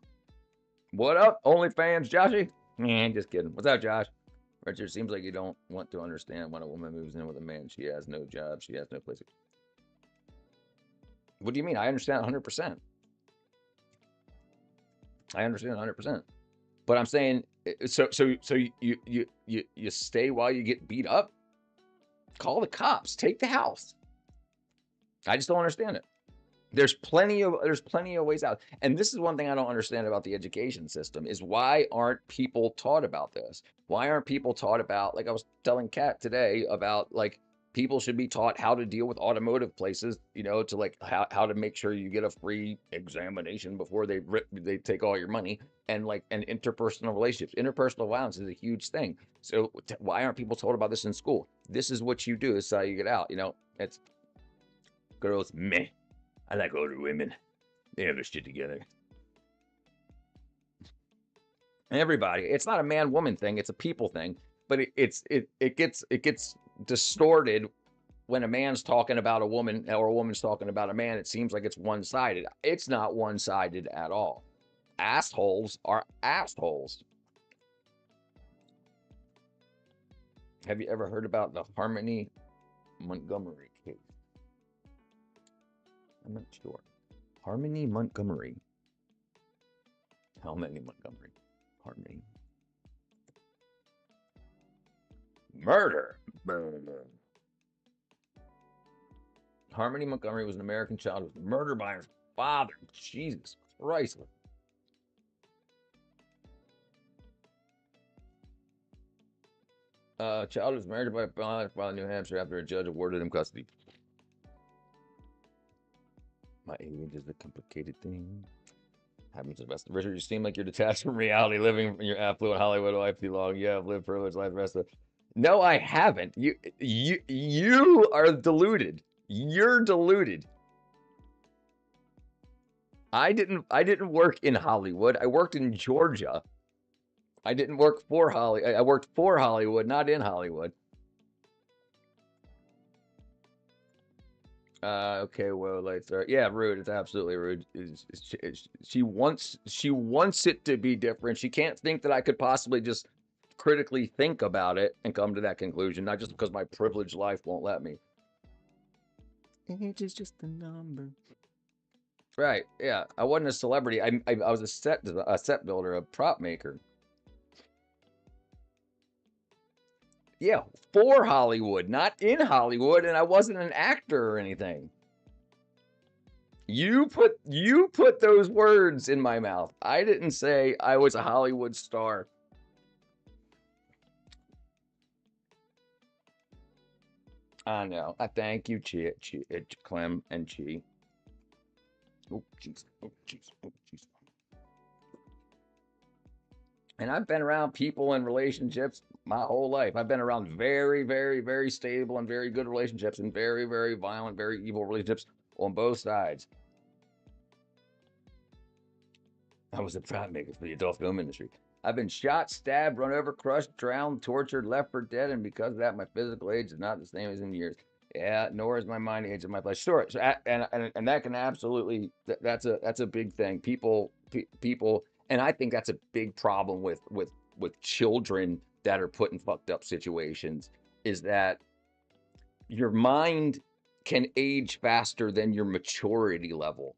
what up, OnlyFans, Joshy? Man, just kidding. What's up, Josh? Richard, seems like you don't want to understand when a woman moves in with a man. She has no job. She has no place. What do you mean? I understand 100%. I understand 100%. But I'm saying, so you stay while you get beat up? Call the cops. Take the house. I just don't understand it. There's plenty of ways out. And this is one thing I don't understand about the education system is, why aren't people taught about this? Why aren't people taught about, like I was telling Kat today about, like, people should be taught how to deal with automotive places, you know, to like how to make sure you get a free examination before they take all your money, and like, and interpersonal relationships. Interpersonal violence is a huge thing. So why aren't people told about this in school? This is what you do. This is how you get out. You know, it's girls, meh. I like older women. They have their shit together. Everybody. It's not a man-woman thing. It's a people thing. But it gets distorted when a man's talking about a woman or a woman's talking about a man. It seems like it's one-sided. It's not one-sided at all. Assholes are assholes. Have you ever heard about the Harmony Montgomery case? I'm not sure. Harmony Montgomery. How many Montgomery? Harmony. Murder. Harmony Montgomery was an American child who was murdered by his father. Jesus Christ. Child was murdered by a father in New Hampshire after a judge awarded him custody. My age is a complicated thing. Happens to the best. Richard, you seem like you're detached from reality, living your affluent Hollywood life too long. Yeah, I've lived privileged life the rest of. No, I haven't. You are deluded. You're deluded. I didn't work in Hollywood. I worked in Georgia. I didn't work for Hollywood. I worked for Hollywood, not in Hollywood. Okay, well, like, yeah, rude. It's absolutely rude. She wants it to be different. She can't think that I could possibly just critically think about it and come to that conclusion, not just because my privileged life won't let me. Age is just a number. Right? Yeah, I wasn't a celebrity. I was a set builder, a prop maker. Yeah, for Hollywood, not in Hollywood, and I wasn't an actor or anything. You put those words in my mouth. I didn't say I was a Hollywood star. I know. I thank you, Clem and Chi. Oh jeez. Oh jeez. Oh jeez. And I've been around people and relationships my whole life. I've been around very, very, very stable and very good relationships and very, very violent, very evil relationships on both sides. I was a prop maker for the adult film industry. I've been shot, stabbed, run over, crushed, drowned, tortured, left for dead, and because of that, my physical age is not the same as in years. Yeah, nor is my mind the age of my flesh. Sure, so, and that can absolutely that's a big thing. People, and I think that's a big problem with children that are put in fucked up situations is that your mind can age faster than your maturity level,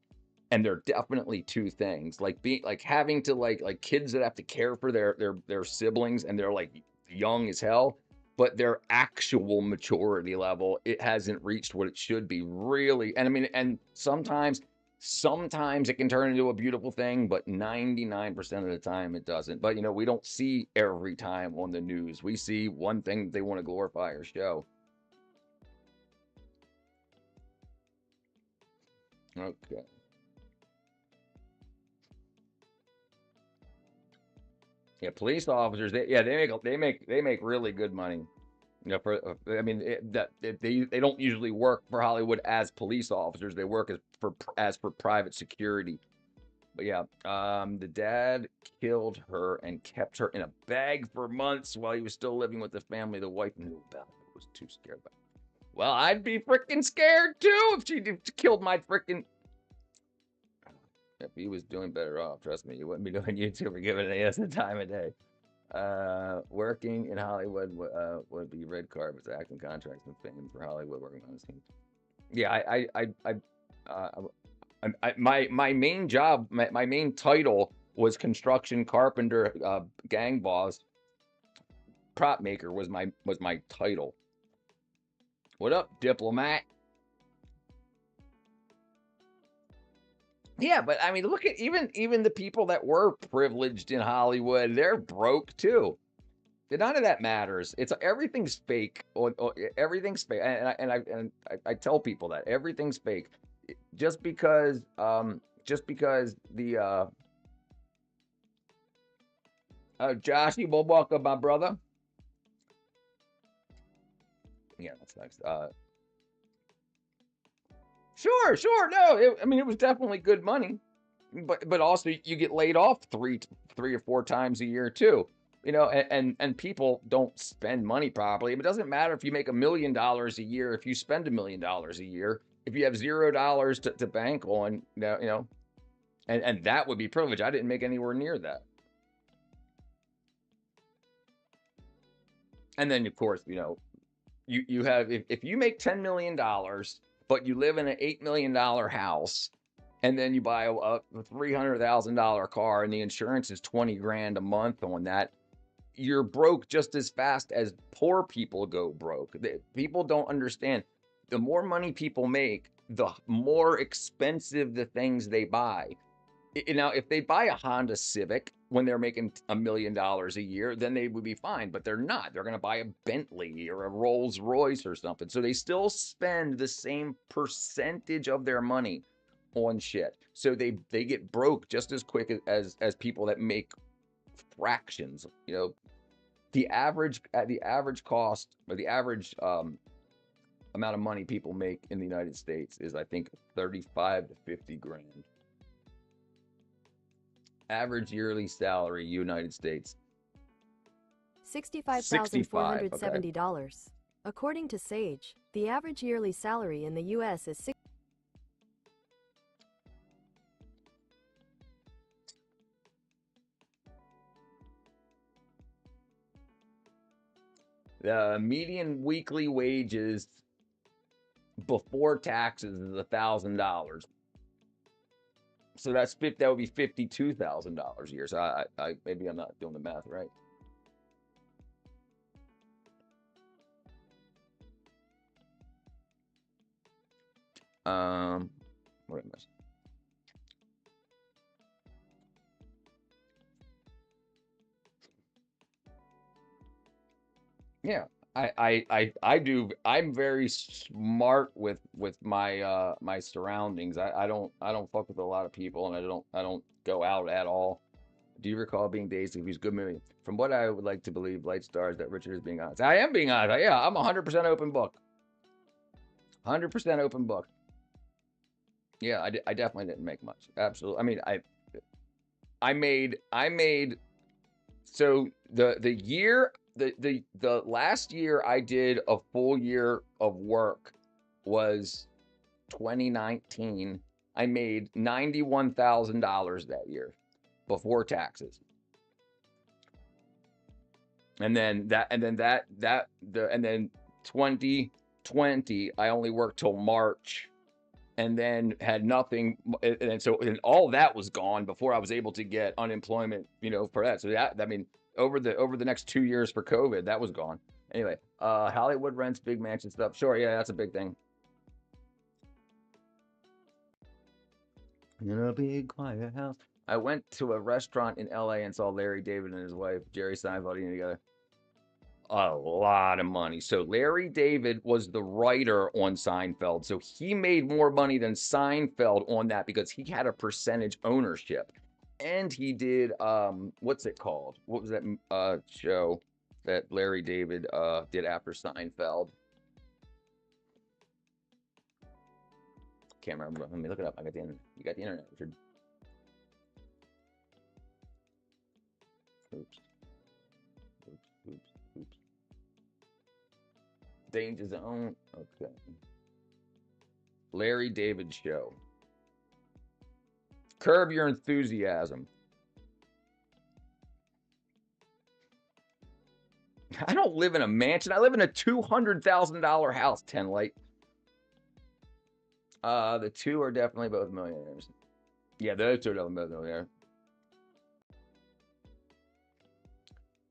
and they're definitely two things, like being like having to like kids that have to care for their siblings and they're like young as hell, but their actual maturity level, it hasn't reached what it should be, really. And I mean, and sometimes it can turn into a beautiful thing, but 99% of the time it doesn't. But we don't see every time on the news. We see one thing that they want to glorify or show. Okay. Yeah, police officers. They make really good money. For I mean they don't usually work for Hollywood as police officers. They work as for private security. But yeah, the dad killed her and kept her in a bag for months while he was still living with the family. The wife knew about it, was too scared about it. Well, I'd be freaking scared too if she killed my freaking. If he was doing better off, trust me, you wouldn't be doing YouTube or giving us the time of day. Working in Hollywood would be red carpets, acting contracts, and fame for Hollywood working on the scene. Yeah, my main job, my main title was construction carpenter, gang boss, prop maker was my title. What up, diplomat? Yeah, but I mean, look at even the people that were privileged in Hollywood, they're broke too. None of that matters. It's everything's fake. Everything's fake, and I tell people that everything's fake. Just because the Joshy, well, welcome, my brother. Yeah, that's next. Sure, sure. No, I mean it was definitely good money, but also you get laid off three or four times a year too. And people don't spend money properly. It doesn't matter if you make $1 million a year, if you spend $1 million a year, if you have $0 to bank on, and that would be privilege. I didn't make anywhere near that. And then of course, you have if you make $10 million, but you live in an $8 million house, and then you buy a $300,000 car, and the insurance is 20 grand a month on that, you're broke just as fast as poor people go broke. People don't understand. The more money people make, the more expensive the things they buy. Now, if they buy a Honda Civic when they're making $1 million a year, then they would be fine. But they're not. They're going to buy a Bentley or a Rolls Royce or something. So they still spend the same percentage of their money on shit. So they get broke just as quick as people that make fractions. The average cost, or the average amount of money people make in the United States is, I think, 35 to 50 grand. Average yearly salary, United States, 65. Okay. $65,470. According to Sage, the average yearly salary in the U.S. is The median weekly wages before taxes is $1,000. So that would be $52,000 a year. So I maybe I'm not doing the math right. What did I miss? Yeah, I do. I'm very smart with my my surroundings. I don't fuck with a lot of people, and I don't go out at all. Do you recall being dazed if he's good movie? From what I would like to believe, Light Stars, that Richard is being honest. I am being honest. Yeah, I'm 100% open book. 100% open book. Yeah, I definitely didn't make much. Absolutely. I mean, I made so the last year I did a full year of work was 2019. I made $91,000 that year before taxes. And then 2020 I only worked till March, and then had nothing, and so and all that was gone before I was able to get unemployment, for that. So that, I mean, over the next 2 years for COVID, that was gone. Anyway, Hollywood rents, big mansion stuff. Sure, yeah, that's a big thing. In a big quiet house. I went to a restaurant in LA and saw Larry David and his wife Jerry Seinfeld eating together. A lot of money. So Larry David was the writer on Seinfeld. So he made more money than Seinfeld on that because he had a percentage ownership. And he did what's it called? What was that show that Larry David did after Seinfeld? Can't remember. Let me look it up. I got the internet. You got the internet, Richard. Oops. Oops. Oops. Oops. Danger Zone. Okay. Larry David show. Curb Your Enthusiasm. I don't live in a mansion. I live in a $200,000 house, 10 light. The two are definitely both millionaires. Yeah, those two are definitely both millionaires.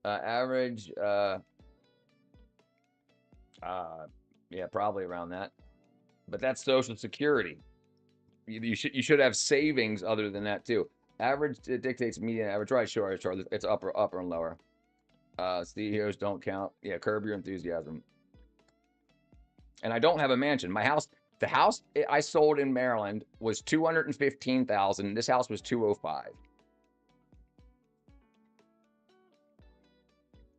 Average, yeah, probably around that. But that's Social Security. You should have savings other than that too. Average dictates median average. Right, sure. It's upper and lower. CEOs don't count. Yeah, Curb Your Enthusiasm. And I don't have a mansion. My house, the house I sold in Maryland was $215,000. This house was $205,000.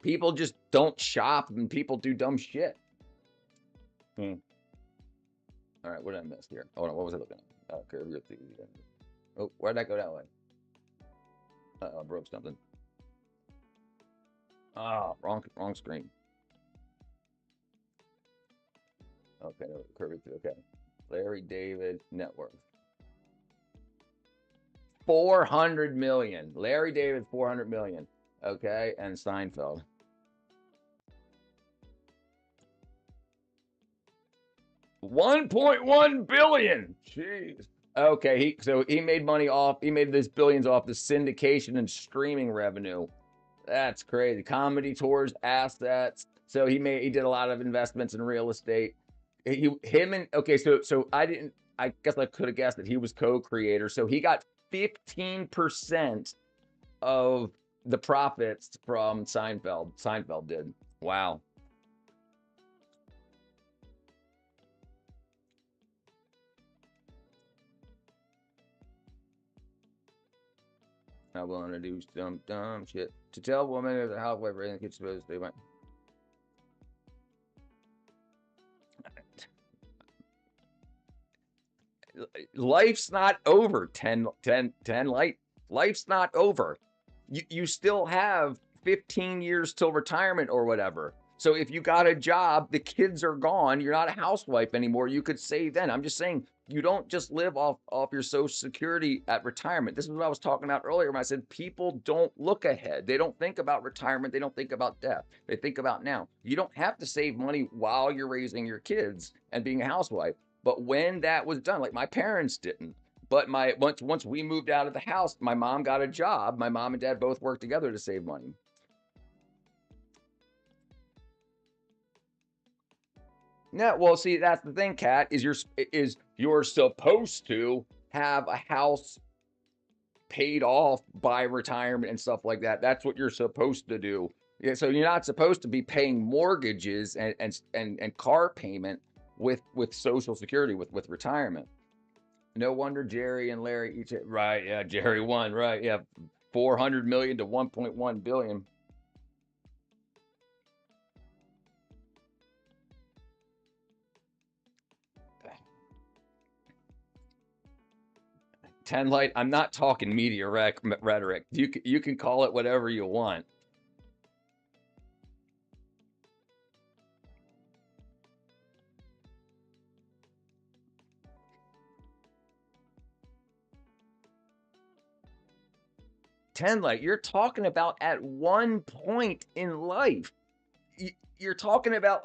People just don't shop, and people do dumb shit. All right, what did I miss here? Hold on, what was I looking at? Curb Your Enthusiasm. Oh, where'd that go that way? I broke something. Oh, wrong screen. Okay, Curb Your. Okay, Larry David net worth 400 million. Larry David 400 million. Okay, and Seinfeld. $1.1 billion. Jeez. Okay, he made money off. He made this billions off the syndication and streaming revenue. That's crazy. Comedy tours, assets. So he did a lot of investments in real estate. Okay, so I guess I could have guessed that he was co-creator. So he got 15% of the profits from Seinfeld. Seinfeld did. Wow. Not willing to do some dumb shit. To tell women of the housewife raising the kids supposed they went. Life's not over. 10 light. Life's not over. You still have 15 years till retirement or whatever. So if you got a job, the kids are gone, you're not a housewife anymore. You could save then. I'm just saying you don't just live off your social security at retirement. This is what I was talking about earlier when I said people don't look ahead. They don't think about retirement. They don't think about death. They think about now. You don't have to save money while you're raising your kids and being a housewife. But when that was done, like my parents didn't. But once we moved out of the house, my mom got a job. My mom and dad both worked together to save money. No, well, see, that's the thing, Kat, is you're supposed to have a house paid off by retirement and stuff like that. That's what you're supposed to do. Yeah, so you're not supposed to be paying mortgages and car payment with Social Security with retirement. No wonder Jerry and Larry each right. Yeah, Jerry won. Right. Yeah, 400 million to 1.1 billion. 10 light. I'm not talking media rhetoric. You can call it whatever you want. 10 light. You're talking about at one point in life. You're talking about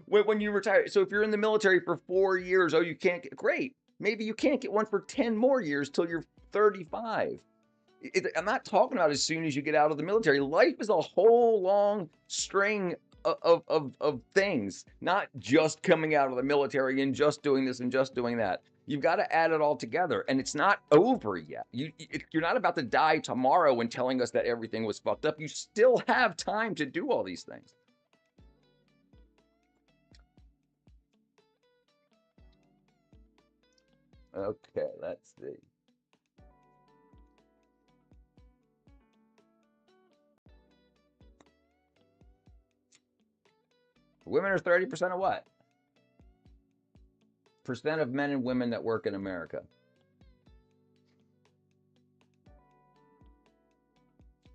when you retire. So if you're in the military for 4 years, you can't get great. Maybe you can't get one for 10 more years till you're 35. I'm not talking about as soon as you get out of the military. Life is a whole long string of things, not just coming out of the military and just doing this and just doing that. You've got to add it all together, and it's not over yet. You're not about to die tomorrow and telling us that everything was fucked up. You still have time to do all these things. Okay, let's see. Women are 30% of what? Percent of men and women that work in America.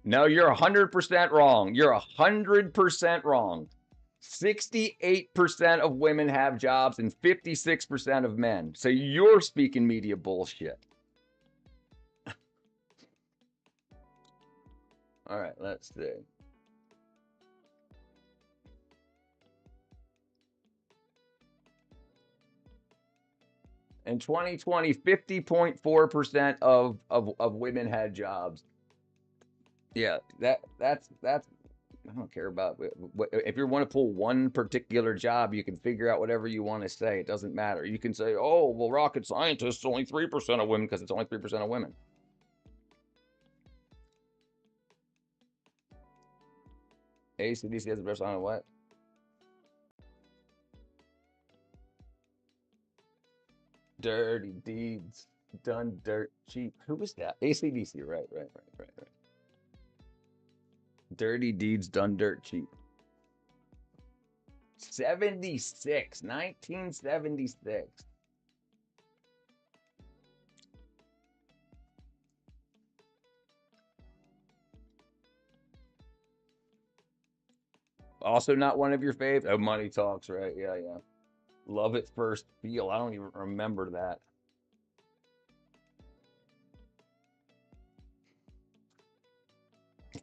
No, you're 100% wrong. You're 100% wrong. 68% of women have jobs and 56% of men. So you're speaking media bullshit. All right, let's see. In 2020, 50.4% of women had jobs. Yeah, that's I don't care about if you want to pull one particular job, you can figure out whatever you want to say. It doesn't matter. You can say, "Oh, well, rocket scientists only 3% of women because it's only 3% of women." ACDC has the best song on what? Dirty deeds done dirt cheap. Who was that? ACDC. Right. Dirty deeds done dirt cheap. 76, 1976. Also, not one of your faves. Oh, Money Talks, right? Yeah, yeah. Love at First Feel. I don't even remember that.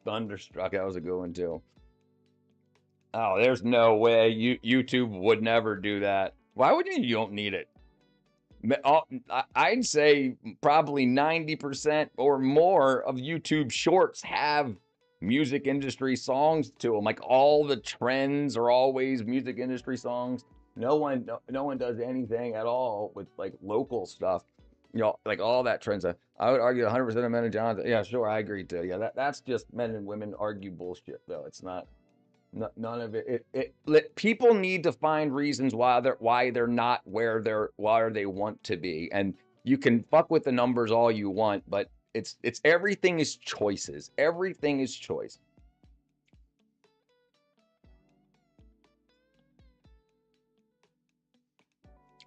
Thunderstruck. That was a good one too. Oh, there's no way YouTube would never do that. Why would you? You don't need it. I'd say probably 90% or more of YouTube shorts have music industry songs to them. Like all the trends are always music industry songs. No one does anything at all with like local stuff. Like all that trends. I would argue 100% of men and John. Yeah, sure, I agree too. Yeah, that's just men and women argue bullshit though. It's not. None of it. People need to find reasons why they're not where they want to be, and you can fuck with the numbers all you want, but it's everything is choices. Everything is choice.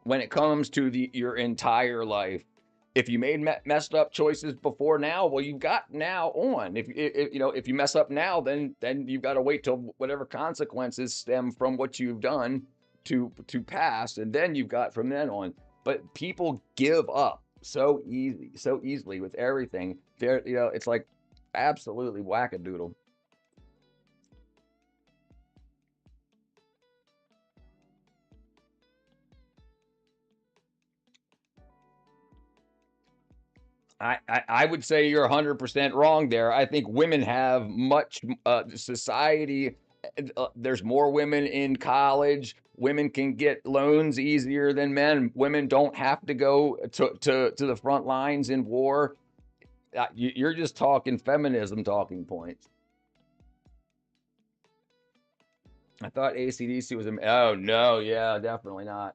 When it comes to your entire life, if you made messed up choices before now, well, you've got now on. If you know, if you mess up now, then you've got to wait till whatever consequences stem from what you've done to pass, and then you've got from then on. But people give up so easily with everything. They're, you know, it's like absolutely wackadoodle. I would say you're 100% wrong there. I think women have much society. There's more women in college. Women can get loans easier than men. Women don't have to go to the front lines in war. You're just talking feminism talking points. I thought ACDC was. Oh no, yeah, definitely not.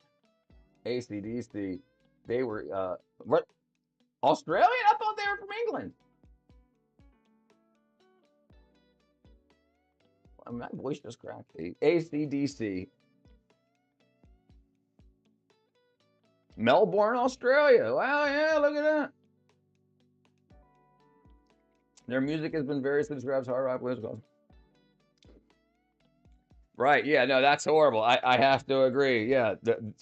ACDC. They were what? Australian? I thought they were from England. I mean, my voice just cracked. ACDC. Melbourne, Australia. Wow, yeah, look at that. Their music has been variously described as hard rock, blues, gospel. Right. Yeah. No, that's horrible. I have to agree. Yeah.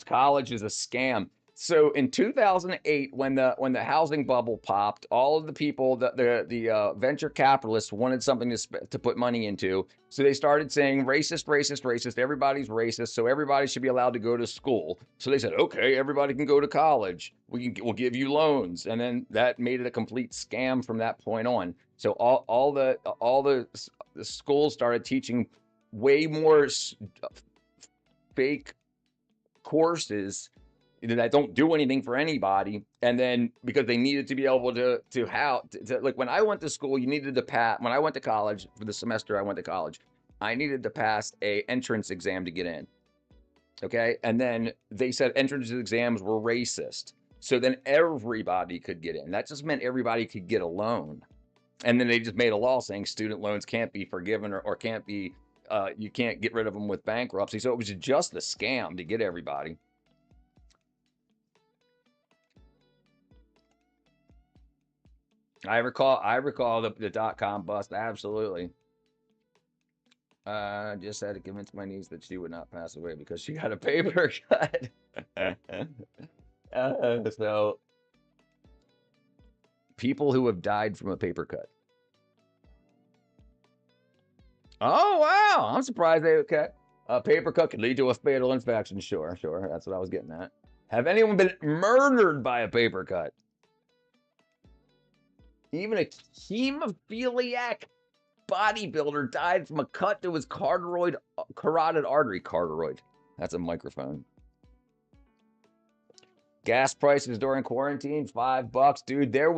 College is a scam. So in 2008, when the housing bubble popped, all of the people, the venture capitalists wanted something to put money into. So they started saying racist, racist, racist. Everybody's racist. So everybody should be allowed to go to school. So they said, okay, everybody can go to college. We'll give you loans. And then that made it a complete scam from that point on. So all the schools started teaching way more fake courses that don't do anything for anybody. And then because they needed to be able to how to, like when I went to school, you needed to pass. When I went to college for the semester I went to college, I needed to pass a entrance exam to get in. Okay, and then they said entrance exams were racist. So then everybody could get in. That just meant everybody could get a loan. And then they just made a law saying student loans can't be forgiven or can't be you can't get rid of them with bankruptcy. So it was just a scam to get everybody. I recall the dot-com bust. Absolutely. Just had to convince my niece that she would not pass away because she got a paper cut. So people who have died from a paper cut. Oh wow! I'm surprised they okay. A paper cut could lead to a fatal infection. Sure, sure. That's what I was getting at. Have anyone been murdered by a paper cut? Even a hemophiliac bodybuilder died from a cut to his carotid artery. Carotid. That's a microphone. Gas prices during quarantine, $5, dude. There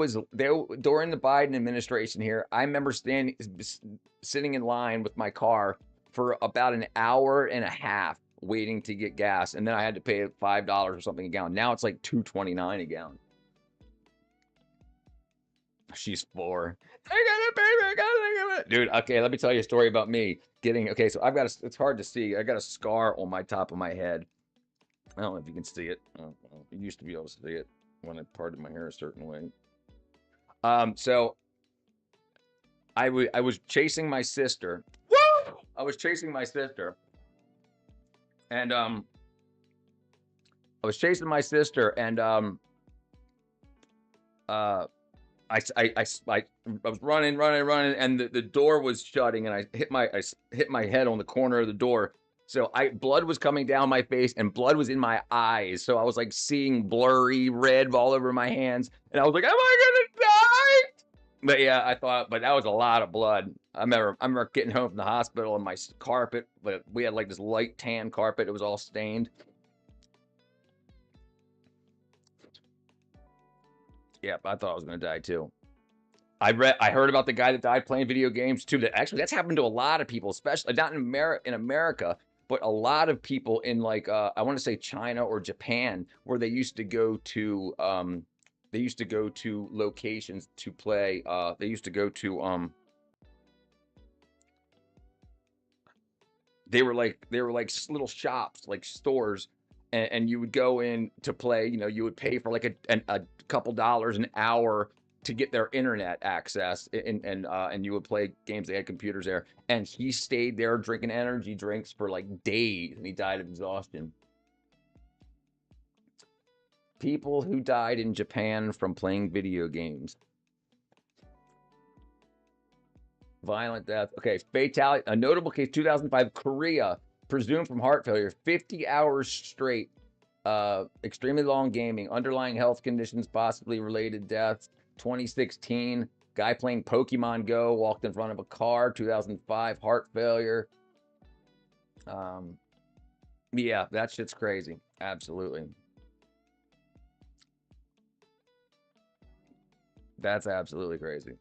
during the Biden administration here. I remember sitting in line with my car for about an hour and a half waiting to get gas, and then I had to pay $5 or something a gallon. Now it's like $2.29 a gallon. She's 4. I got a baby, dude. Okay, let me tell you a story about me getting. Okay, so I've got a. It's hard to see. I got a scar on my top of my head. I don't know if you can see it. You used to be able to see it when I parted my hair a certain way. So I was chasing my sister. Woo! I was chasing my sister, and I was chasing my sister, and uh, I was running, and the door was shutting, and I hit my head on the corner of the door. So blood was coming down my face, and blood was in my eyes. So I was like seeing blurry red all over my hands, and I was like, "Am I gonna die?" But yeah, I thought, but that was a lot of blood. I remember getting home from the hospital, and my carpet, we had like this light tan carpet. It was all stained. Yeah, I thought I was gonna die too. I heard about the guy that died playing video games too. That actually that's happened to a lot of people, especially not in America, but a lot of people in like I want to say China or Japan, where they used to go to locations to play. They used to go to they were like little shops, like stores, and you would go in to play. You know, you would pay for like a couple dollars an hour to get their internet access, and you would play games. They had computers there, and he stayed there drinking energy drinks for like days, and he died of exhaustion. People who died in Japan from playing video games. Violent death. Okay, fatality. A notable case, 2005, Korea, presumed from heart failure, 50 hours straight. Extremely long gaming, underlying health conditions, possibly related deaths. 2016, guy playing Pokemon Go walked in front of a car. 2005, heart failure. Yeah, that shit's crazy. Absolutely. That's absolutely crazy.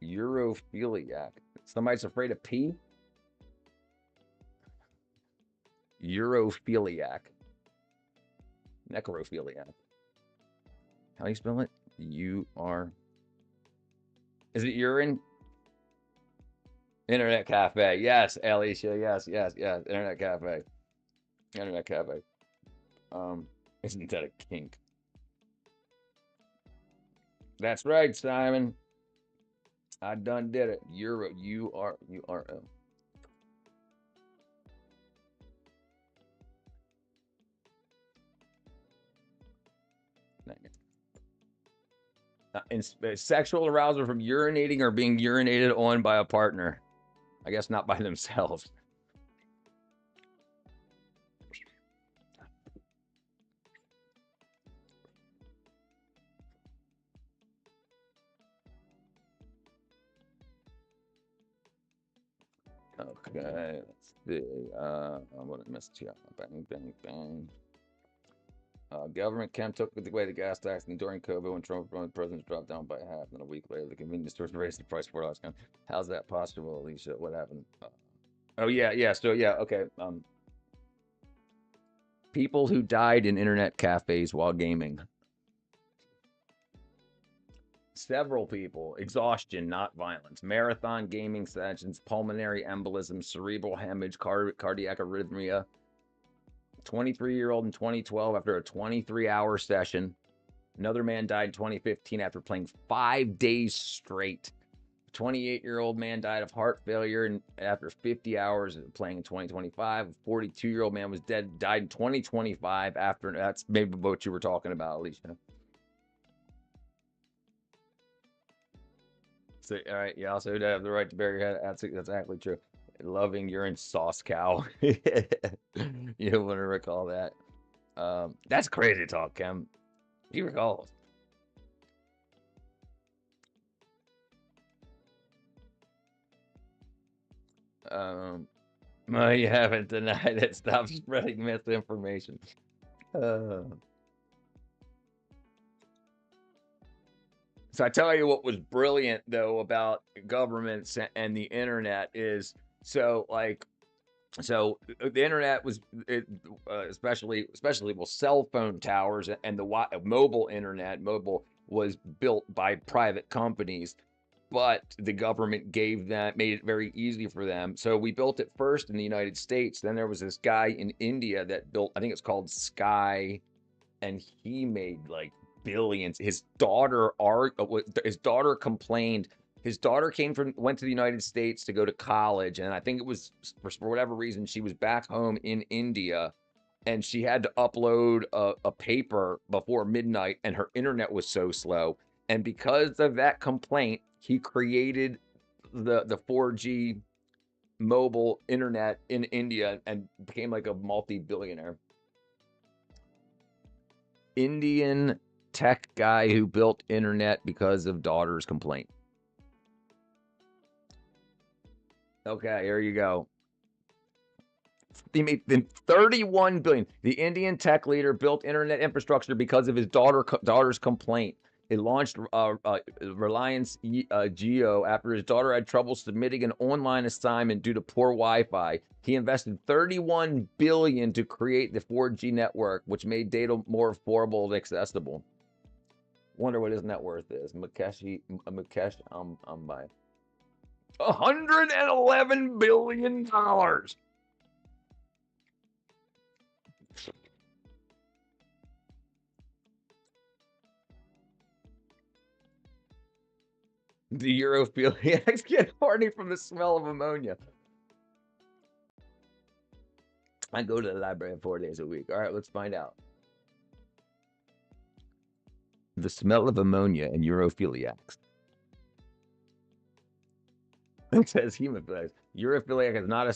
Europhiliac. Somebody's afraid of pee? Europhiliac. Necrophiliac. How do you spell it? U-R. Is it urine? Internet cafe. Yes, Alicia. Yes. Internet cafe. Internet cafe. Isn't that a kink? That's right, Simon. I done did it. Euro. U-R-U-R-O. Sexual arousal from urinating or being urinated on by a partner. I guess not by themselves. Okay, let's see. What did I miss here? Bang. Government took away the gas tax and during COVID when Trump run, the president dropped down by half. And a week later, the convenience stores raised the price $4. How's that possible, Alicia? What happened? Oh yeah. So yeah, okay. People who died in internet cafes while gaming. Several people. Exhaustion, not violence. Marathon gaming sessions, pulmonary embolism, cerebral hemorrhage, cardiac arrhythmia. 23-year-old in 2012 after a 23-hour session. Another man died in 2015 after playing 5 days straight. 28-year-old man died of heart failure after 50 hours of playing in 2025. A 42-year-old man was died in 2025 after. That's maybe what you were talking about, Alicia. So, all right, you also have the right to bury your head. That's exactly true. Loving urine sauce cow. You want to recall that. That's crazy talk, Kim. You recall. No, you haven't denied it. Stop spreading misinformation. So I tell you what was brilliant though about governments and the internet is so the internet was especially well cell phone towers and the mobile internet mobile was built by private companies, but the government made it very easy for them. So we built it first in the United States. Then there was this guy in India that built, I think it's called Sky, and he made like billions. His daughter complained. His daughter went to the United States to go to college, and I think it was for whatever reason she was back home in India, and she had to upload a paper before midnight, and her internet was so slow. And because of that complaint, he created the 4G mobile internet in India and became like a multi-billionaire. Indian tech guy who built internet because of daughter's complaint. Okay, here you go. He made 31 billion. The Indian tech leader built internet infrastructure because of his daughter's complaint. It launched Reliance Geo after his daughter had trouble submitting an online assignment due to poor Wi-Fi. He invested 31 billion to create the 4G network, which made data more affordable and accessible. Wonder what his net worth is. Mukesh Ambai. $111 billion. The Europhiliacs get horny from the smell of ammonia. I go to the library 4 days a week. All right, let's find out. The smell of ammonia and Europhiliacs. It says hemophiliacs. Urophiliac is not a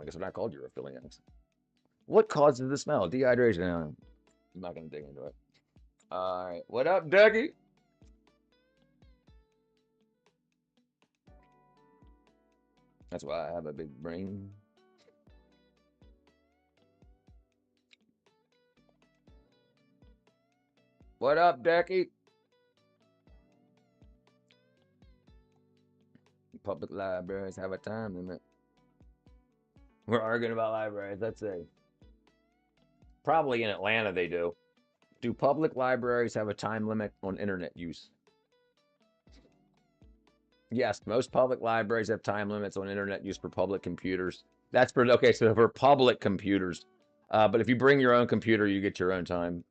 I guess they're not called urophiliacs. What causes the smell? Dehydration. I'm not going to dig into it. All right. What up, Dougie? That's why I have a big brain. What up, Ducky? Public libraries have a time limit. We're arguing about libraries. Let's see. Probably in Atlanta they do. Do public libraries have a time limit on internet use? Yes, most public libraries have time limits on internet use for public computers. That's for, okay, so for public computers. But if you bring your own computer, you get your own time.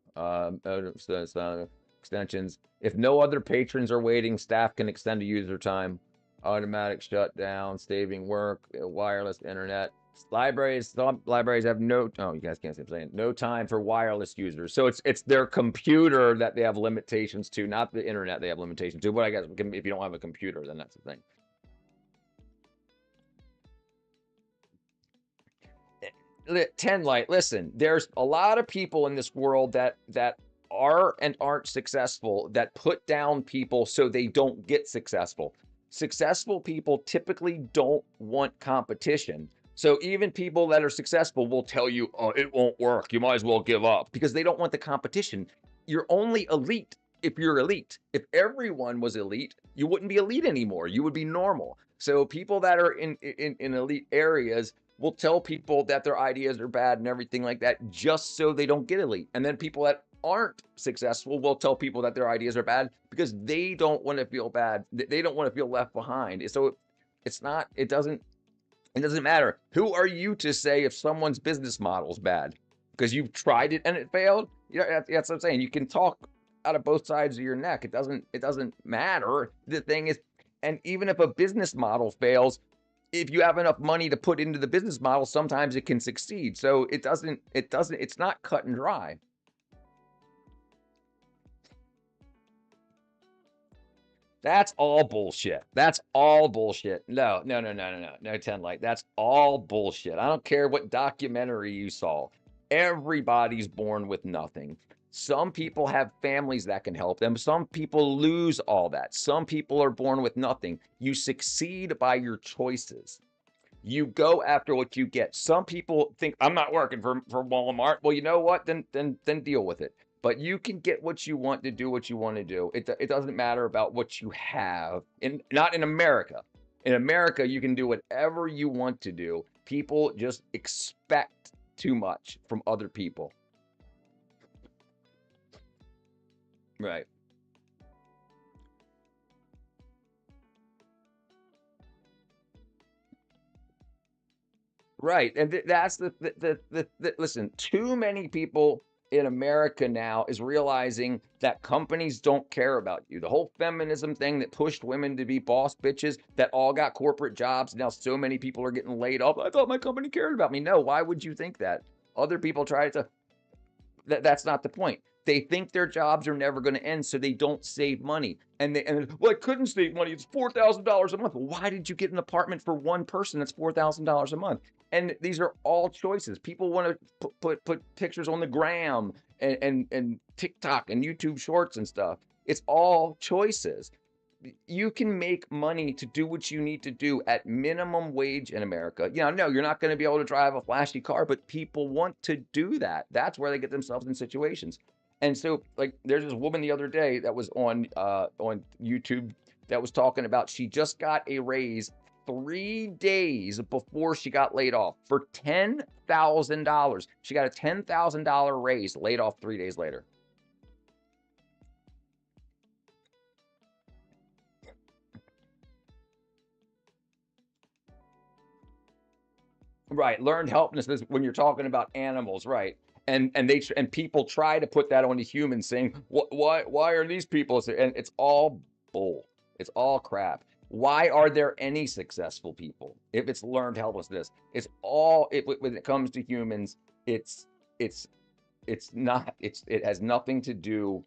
Extensions. If no other patrons are waiting, staff can extend a user time. Automatic shutdown, saving work, wireless internet. Some libraries have you guys can't see what I'm saying. No time for wireless users. So it's their computer that they have limitations to, not the internet they have limitations to. But I guess if you don't have a computer, then that's the thing. 10 light. Listen, there's a lot of people in this world that are and aren't successful that put down people so they don't get successful. Successful people typically don't want competition. So even people that are successful will tell you, oh, it won't work. You might as well give up because they don't want the competition. You're only elite if you're elite. If everyone was elite, you wouldn't be elite anymore. You would be normal. So people that are in elite areas will tell people that their ideas are bad and everything like that just so they don't get elite. And then people that aren't successful will tell people that their ideas are bad because they don't want to feel bad. They don't want to feel left behind. So it doesn't matter. Who are you to say if someone's business model's bad? Because you've tried it and it failed? That's what I'm saying. You can talk out of both sides of your neck. It doesn't matter. The thing is, and even if a business model fails, if you have enough money to put into the business model, sometimes it can succeed. So it's not cut and dry. That's all bullshit. That's all bullshit. No, 10 light. That's all bullshit. I don't care what documentary you saw. Everybody's born with nothing. Some people have families that can help them. Some people lose all that. Some people are born with nothing. You succeed by your choices. You go after what you get. Some people think I'm not working for Walmart. Well, you know what? Then deal with it. But you can get what you want to do what you want to do. It doesn't matter about what you have. Not in America. In America, you can do whatever you want to do. People just expect too much from other people. Right. Right. And that's listen, too many people in America now is realizing that companies don't care about you. The whole feminism thing that pushed women to be boss bitches that all got corporate jobs. Now so many people are getting laid off. I thought my company cared about me. No, why would you think that? Other people try to that's not the point. They think their jobs are never going to end, so they don't save money. Well, I couldn't save money. It's $4,000 a month. Well, why did you get an apartment for one person that's $4,000 a month? And these are all choices. People want to put pictures on the gram and TikTok and YouTube Shorts and stuff. It's all choices. You can make money to do what you need to do at minimum wage in America. No, you're not going to be able to drive a flashy car, but people want to do that. That's where they get themselves in situations. And so, like, there's this woman the other day that was on YouTube that was talking about she just got a raise 3 days before she got laid off for $10,000. She got a $10,000 raise, laid off 3 days later. Right. Learned helplessness when you're talking about animals. Right. And people try to put that on the humans, saying, why are these people? And it's all bull. It's all crap. Why are there any successful people if it's learned helplessness? It's all when it comes to humans. It's it's not. It has nothing to do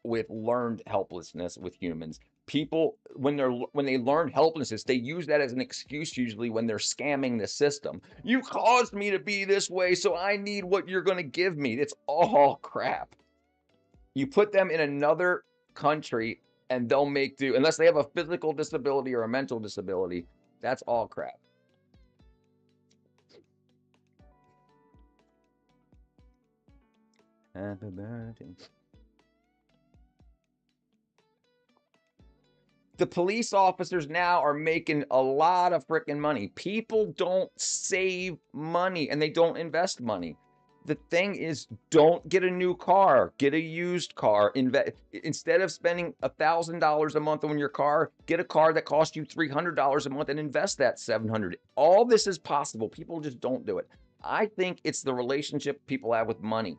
with learned helplessness with humans. People, when they learn helplessness, they use that as an excuse usually when they're scamming the system. You caused me to be this way, so I need what you're going to give me. It's all crap. You put them in another country and they'll make do unless they have a physical disability or a mental disability. That's all crap. Happy birthday. The police officers now are making a lot of freaking money. People don't save money and they don't invest money. The thing is, don't get a new car, get a used car. Instead of spending $1,000 a month on your car, get a car that costs you $300 a month and invest that $700. All this is possible. People just don't do it. I think it's the relationship people have with money.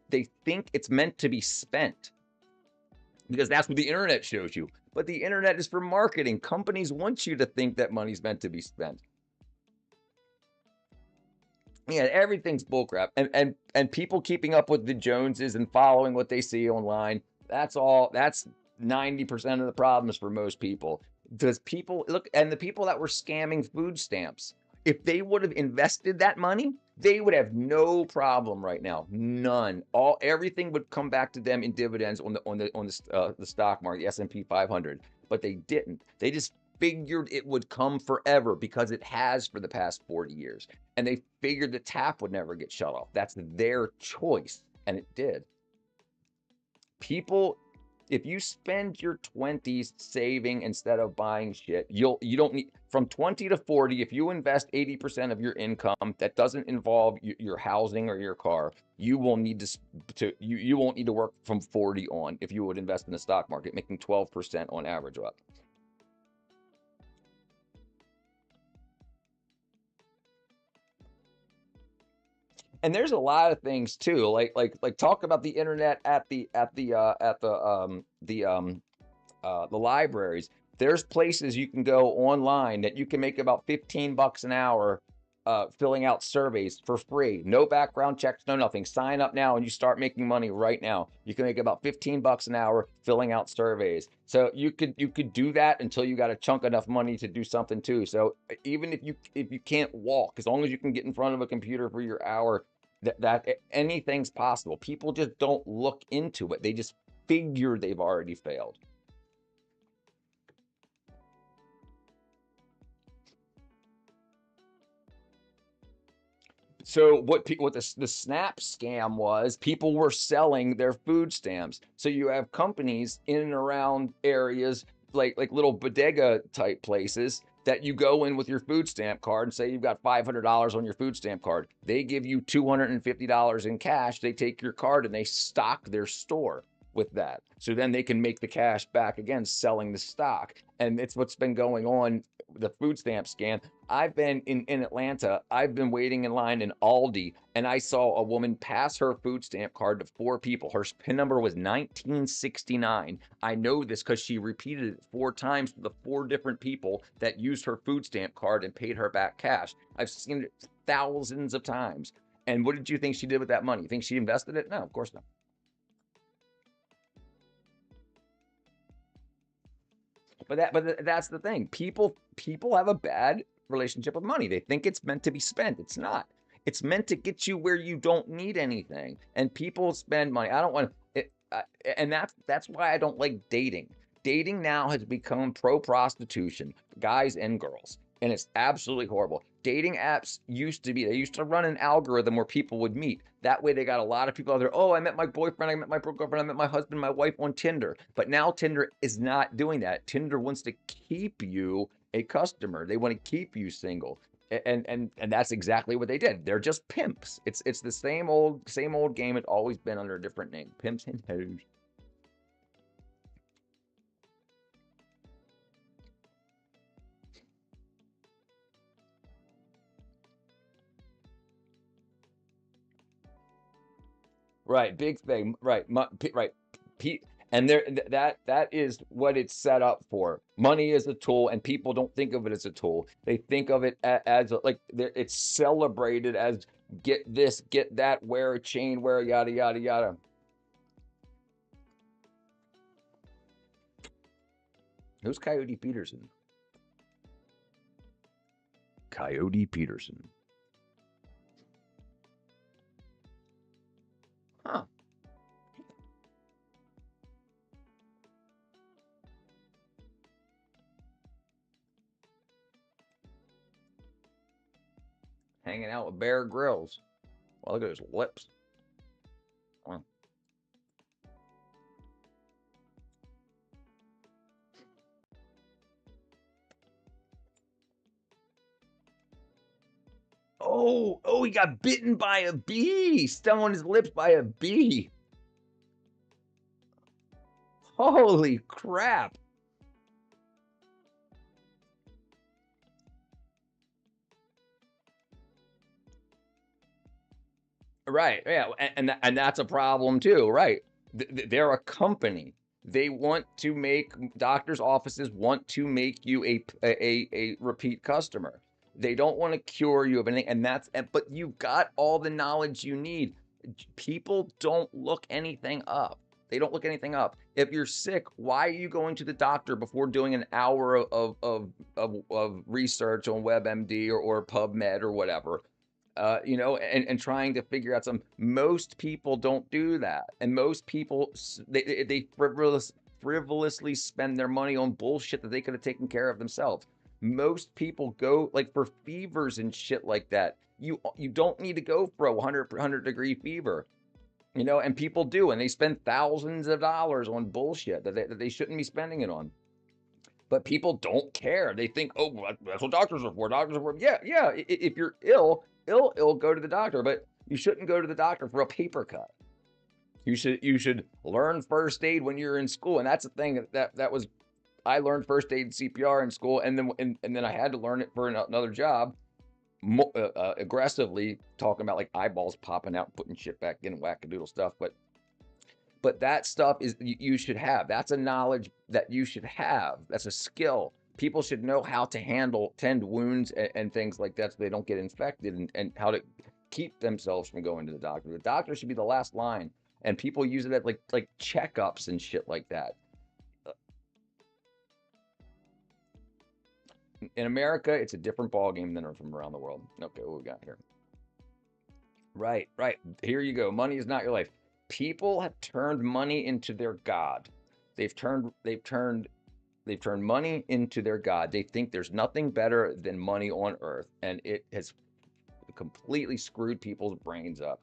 They think it's meant to be spent because that's what the internet shows you. But the internet is for marketing. Companies want you to think that money's meant to be spent. Yeah, everything's bullcrap. And people keeping up with the Joneses and following what they see online, that's 90% of the problems for most people. Does people look, and the people that were scamming food stamps, if they would have invested that money, they would have no problem right now. None. Everything would come back to them in dividends on the stock market, the S&P 500. But they didn't. They just figured it would come forever because it has for the past 40 years. And they figured the tap would never get shut off. That's their choice, and it did. People, if you spend your 20s saving instead of buying shit, you don't need from 20 to 40. If you invest 80% of your income, that doesn't involve your housing or your car, you will need you won't need to work from 40 on if you would invest in the stock market, making 12% on average up. And there's a lot of things too, like talk about the internet at the libraries. There's places you can go online that you can make about 15 bucks an hour filling out surveys for free. No background checks, no nothing. Sign up now and you start making money right now. You can make about 15 bucks an hour filling out surveys. So you could do that until you got a chunk enough money to do something too. So even if you can't walk, as long as you can get in front of a computer for your hour, that anything's possible. People just don't look into it. They just figure they've already failed. So what the SNAP scam was, people were selling their food stamps. So you have companies in and around areas like little bodega type places that you go in with your food stamp card and say you've got $500 on your food stamp card. They give you $250 in cash. They take your card and they stock their store with that. So then they can make the cash back again selling the stock. And it's what's been going on, the food stamp scam. I've been in Atlanta. I've been waiting in line in Aldi, and I saw a woman pass her food stamp card to 4 people. Her PIN number was 1969. I know this because she repeated it 4 times to the 4 different people that used her food stamp card and paid her back cash. I've seen it thousands of times. And what did you think she did with that money? You think she invested it? No, of course not. But that's the thing. People have a bad relationship with money. They think it's meant to be spent. It's not. It's meant to get you where you don't need anything. And people spend money. I don't want it, and that's why I don't like dating. Dating now has become pro prostitution, guys and girls, and it's absolutely horrible. Dating apps they used to run an algorithm where people would meet. That way they got a lot of people out there. Oh, I met my boyfriend, I met my girlfriend, I met my husband, my wife on Tinder. But now Tinder is not doing that. Tinder wants to keep you a customer. They want to keep you single. And that's exactly what they did. They're just pimps. It's the same old game. It's always been under a different name. Pimps and hoes. Right, big thing. Right, right. And that is what it's set up for. Money is a tool, and people don't think of it as a tool. They think of it as like it's celebrated as get this, get that, wear a chain, wear yada yada yada. Who's Coyote Peterson? Coyote Peterson. Huh. Hanging out with Bear Grylls. Well, look at his lips. Well, oh, he got bitten by a bee. Stung on his lips by a bee. Holy crap. Right. Yeah. And that's a problem too. Right. They're a company. They want to make doctors' offices want to make you a repeat customer. They don't want to cure you of anything. But you've got all the knowledge you need. People don't look anything up. They don't look anything up. If you're sick, why are you going to the doctor before doing an hour of research on WebMD or PubMed or whatever? And trying to figure out some. Most people don't do that, and most people they frivolously spend their money on bullshit that they could have taken care of themselves. Most people go like for fevers and shit like that. You don't need to go for a 100 degree fever, and people do, and they spend thousands of dollars on bullshit that they shouldn't be spending it on. But people don't care. They think, oh, that's what doctors are for. Doctors are for. Yeah, yeah. If you're ill, go to the doctor. But you shouldn't go to the doctor for a paper cut. You should learn first aid when you're in school, and that's the thing that was. I learned first aid CPR in school, and then I had to learn it for another job, aggressively talking about like eyeballs popping out, putting shit back in, wackadoodle stuff. But that stuff is you should have. That's a knowledge that you should have. That's a skill. People should know how to tend wounds and things like that so they don't get infected, and how to keep themselves from going to the doctor. The doctor should be the last line, and people use it at like checkups and shit like that. In America, it's a different ballgame than from around the world. Okay, what we got here? Right, right. Here you go. Money is not your life. People have turned money into their god. They've turned money into their god. They think there's nothing better than money on earth, and it has completely screwed people's brains up.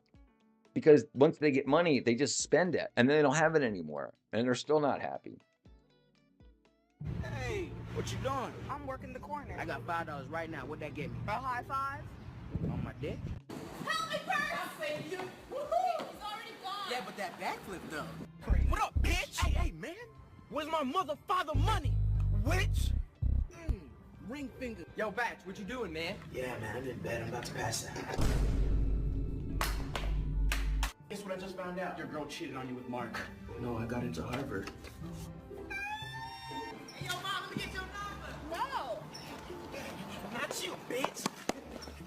Because once they get money, they just spend it, and then they don't have it anymore, and they're still not happy. Hey, what you doing? I'm working the corner. I got $5 right now. What'd that get me? A high five? On my dick? Help me, purse! I saved you. Woohoo! He's already gone. Yeah, but that backflip though. What up, bitch? Hey, man. Where's my mother father money? Witch? Ring finger. Yo, Batch, what you doing, man? Yeah, man, I'm in bed. I'm about to pass out. Guess what I just found out? Your girl cheated on you with Mark. No, I got into Harvard. Hey, yo, mom, let me get your number. No. Not you, bitch.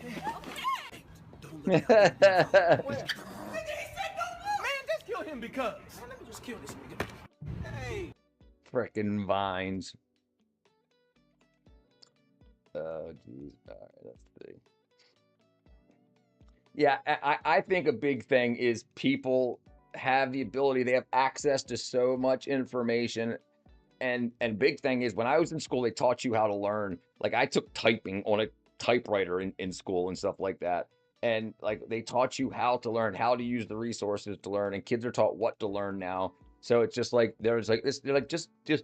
Okay. Don't look at me. Where? Man, just kill him because. Man, let me just kill this nigga. Hey. Frickin' vines. Oh, jeez. All right, let's see. Yeah, I think a big thing is people have the ability, they have access to so much information. And big thing is when I was in school, they taught you how to learn. Like I took typing on a typewriter in school and stuff like that. And like they taught you how to learn, how to use the resources to learn, and kids are taught what to learn now. So it's just like there's like this, they're like just this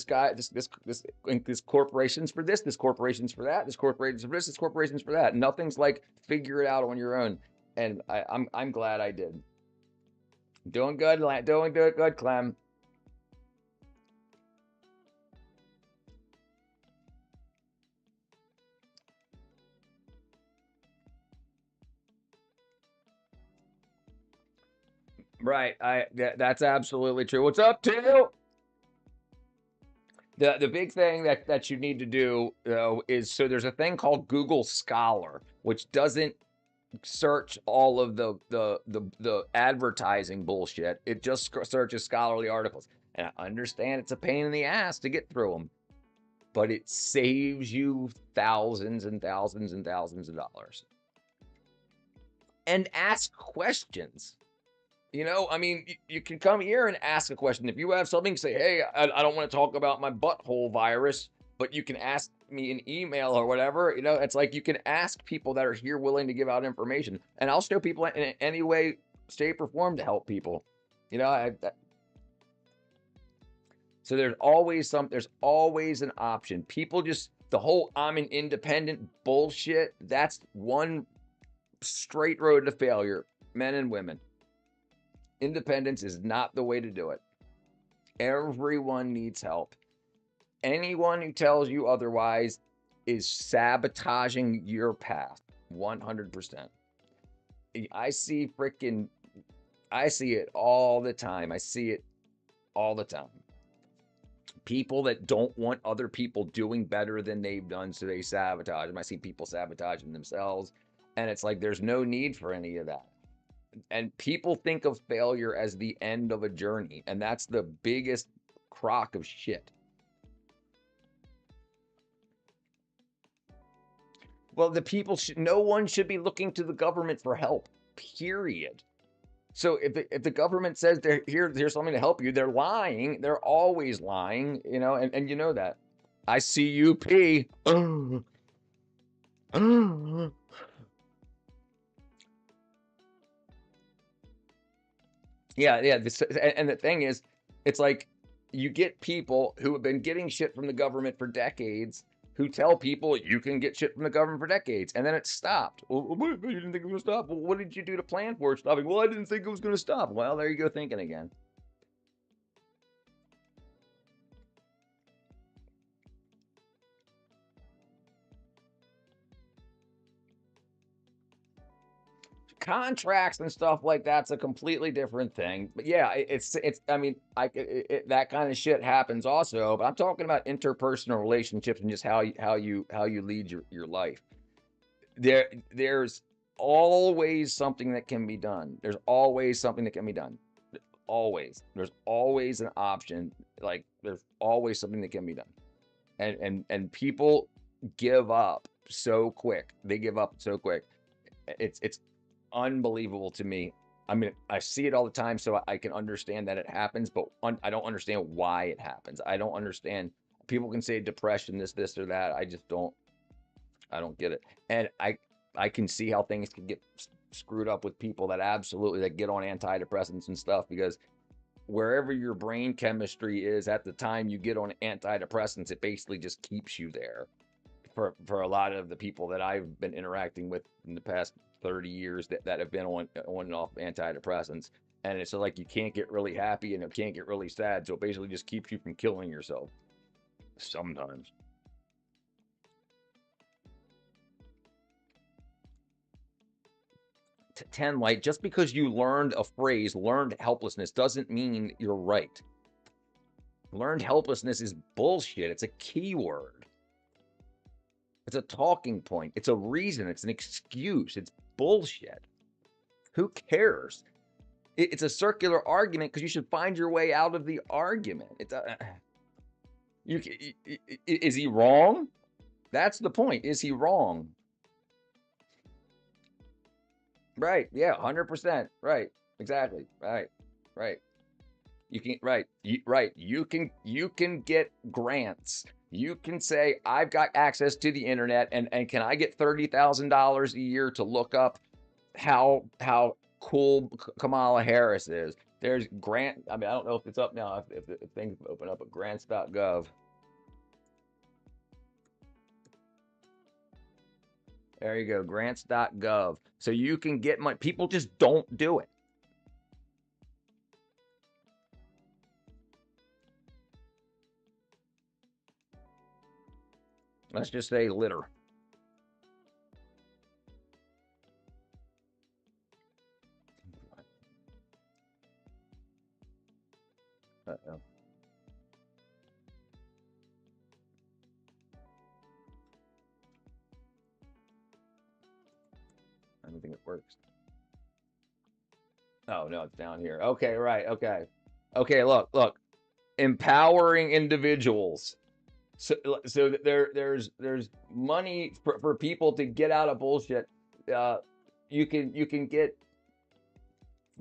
guy, this corporations for this corporations for that, this corporations for this corporations for that. Nothing's like figure it out on your own. And I'm glad I did. Doing good, good, Clem. Right. That's absolutely true. What's up, Till? The big thing that you need to do though is, so there's a thing called Google Scholar, which doesn't search all of the advertising bullshit. It just searches scholarly articles. And I understand it's a pain in the ass to get through them, but it saves you thousands and thousands and thousands of dollars. And ask questions. You know, I mean, you can come here and ask a question. If you have something, say, hey, I don't want to talk about my butthole virus, but you can ask me an email or whatever. You know, it's like you can ask people that are here willing to give out information. And I'll show people in any way, shape, or form to help people. You know, so there's always an option. People just, the whole I'm an independent bullshit, that's one straight road to failure, men and women. Independence is not the way to do it. Everyone needs help. Anyone who tells you otherwise is sabotaging your path 100%. I see it all the time. I see it all the time. People that don't want other people doing better than they've done, so they sabotage them. I see people sabotaging themselves, and it's like there's no need for any of that. And people think of failure as the end of a journey, and that's the biggest crock of shit. Well, no one should be looking to the government for help, period. So if the government says here's something to help you, they're lying. They're always lying, you know, and you know that. I see you pee. Yeah. And the thing is, it's like you get people who have been getting shit from the government for decades who tell people you can get shit from the government for decades, and then it stopped. Well, you didn't think it was going to stop? Well, what did you do to plan for it stopping? Well, I didn't think it was going to stop. Well, there you go thinking again. Contracts and stuff like that's a completely different thing. But yeah, it's I mean, that kind of shit happens also. But I'm talking about interpersonal relationships and just how you lead your life. There's always something that can be done. There's always something that can be done. Always. There's always an option. Like there's always something that can be done. And people give up so quick. They give up so quick. It's unbelievable to me. I mean, I see it all the time, so I can understand that it happens, but I don't understand why it happens. I don't understand. People can say depression, this, or that. I just don't. I don't get it. And I can see how things can get screwed up with people that get on antidepressants and stuff, because wherever your brain chemistry is at the time you get on antidepressants, it basically just keeps you there. For a lot of the people that I've been interacting with in the past 30 years that have been on and off antidepressants, and it's like you can't get really happy and you can't get really sad, so it basically just keeps you from killing yourself sometimes. 10 light, just because you learned a phrase, learned helplessness, doesn't mean you're right. Learned helplessness is bullshit. It's a keyword. It's a talking point. It's a reason. It's an excuse. It's bullshit. Who cares? It's a circular argument because you should find your way out of the argument. Is he wrong? That's the point. Is he wrong? Right. Yeah. 100%. Right. Exactly. Right. Right. You can. Right. Right. You can get grants. You can say, I've got access to the internet, and can I get $30,000 a year to look up how cool Kamala Harris is? There's grant. I mean, I don't know if it's up now, if things open up at grants.gov. There you go, grants.gov. So you can get money. People just don't do it. Let's just say litter. Uh-oh. I don't think it works. Oh, no, it's down here. Okay, right. Okay. Okay, look. Empowering individuals. So there's money for people to get out of bullshit. You can get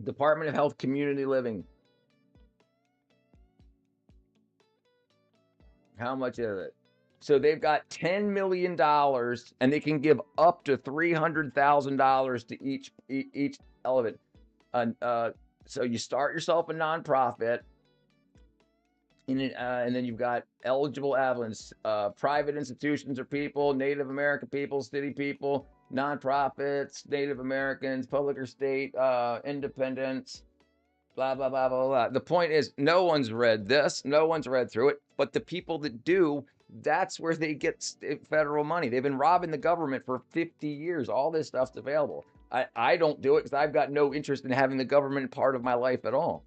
Department of Health Community Living. How much is it? So they've got $10 million and they can give up to $300,000 to each element. So you start yourself a nonprofit, and then you've got eligible applicants, private institutions or people, Native American people, city people, nonprofits, Native Americans, public or state, independents, blah, blah, blah, blah, blah. The point is, no one's read this. No one's read through it. But the people that do, that's where they get federal money. They've been robbing the government for 50 years. All this stuff's available. I don't do it because I've got no interest in having the government part of my life at all.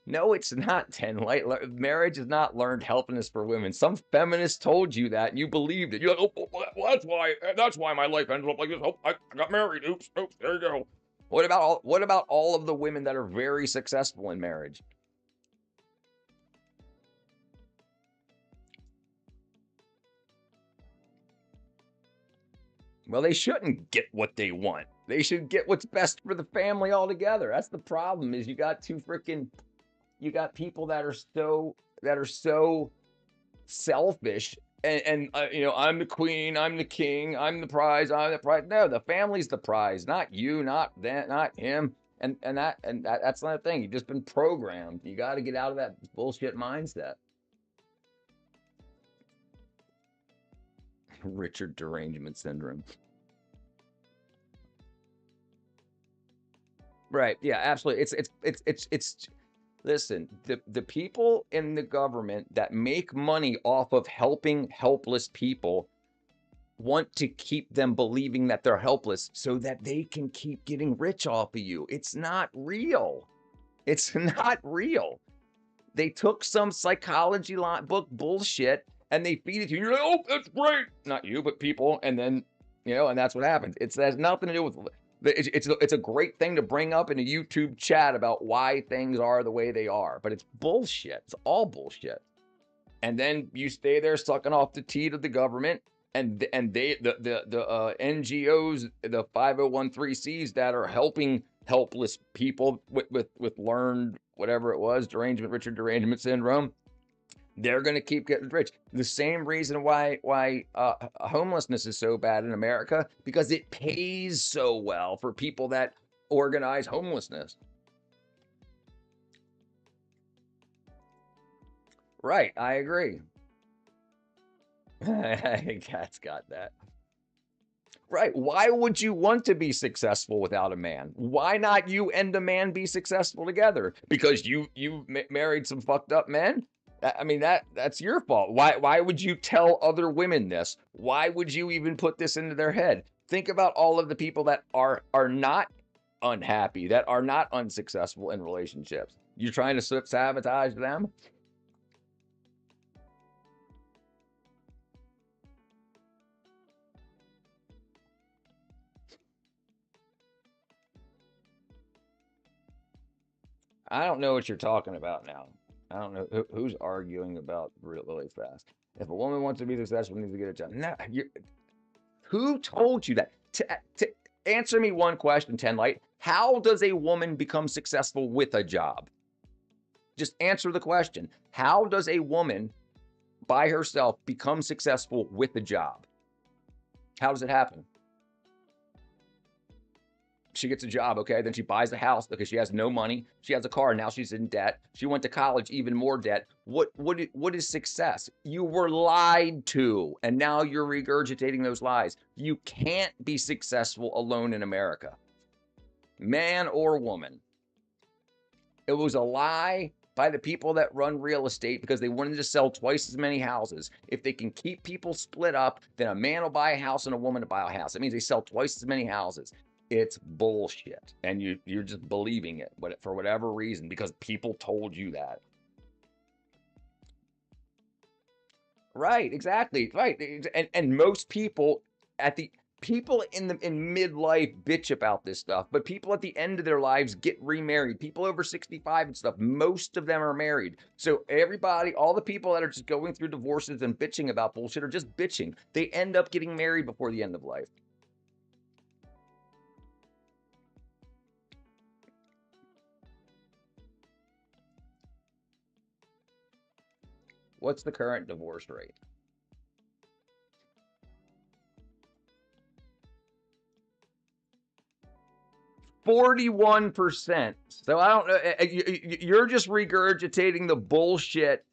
No, it's not 10 light. Marriage is not learned helplessness for women. Some feminist told you that and you believed it. You're like, oh, well, that's why my life ended up like this. Oh, I got married. Oops, there you go. What about all of the women that are very successful in marriage? Well, they shouldn't get what they want. They should get what's best for the family altogether. That's the problem. Is you got people that are so selfish and I'm the queen, I'm the king, I'm the prize. No, the family's the prize, not you, not that, not him. And that's not a thing. You've just been programmed. You got to get out of that bullshit mindset. Richard derangement syndrome. Right. Yeah, absolutely. It's listen, the people in the government that make money off of helping helpless people want to keep them believing that they're helpless so that they can keep getting rich off of you. It's not real. It's not real. They took some psychology book bullshit and they feed it to you. You're like, oh, that's great. Not you, but people. And then, and that's what happens. It has nothing to do with, it's a great thing to bring up in a YouTube chat about why things are the way they are. But it's bullshit. It's all bullshit. And then you stay there sucking off the teat of the government. And the NGOs, the 501(c)(3)s that are helping helpless people with learned whatever it was, Richard derangement syndrome, they're going to keep getting rich. The same reason why homelessness is so bad in America, because it pays so well for people that organize homelessness. Right, I agree. Cat's got that. Right. Why would you want to be successful without a man? Why not you and a man be successful together? Because you married some fucked up men? I mean, that's your fault. Why would you tell other women this? Why would you even put this into their head? Think about all of the people that are not unhappy, that are not unsuccessful in relationships. You're trying to sabotage them? I don't know what you're talking about now. I don't know who's arguing about really fast. If a woman wants to be successful, needs to get a job. No, who told you that? To answer me one question, 10 Light. How does a woman become successful with a job? Just answer the question. How does a woman by herself become successful with a job? How does it happen? She gets a job, okay? Then she buys a house because she has no money. She has a car, now she's in debt. She went to college, even more debt. What is success? You were lied to, and now you're regurgitating those lies. You can't be successful alone in America, man or woman. It was a lie by the people that run real estate because they wanted to sell twice as many houses. If they can keep people split up, then a man will buy a house and a woman will buy a house. That means they sell twice as many houses. It's bullshit, and you're just believing it, but for whatever reason, because people told you that. Right, exactly. Right. And most people at the people in midlife bitch about this stuff, but people at the end of their lives get remarried. People over 65 and stuff, most of them are married. So everybody, all the people that are just going through divorces and bitching about bullshit are just bitching. They end up getting married before the end of life. What's the current divorce rate? 41%. So I don't know. You're just regurgitating the bullshit.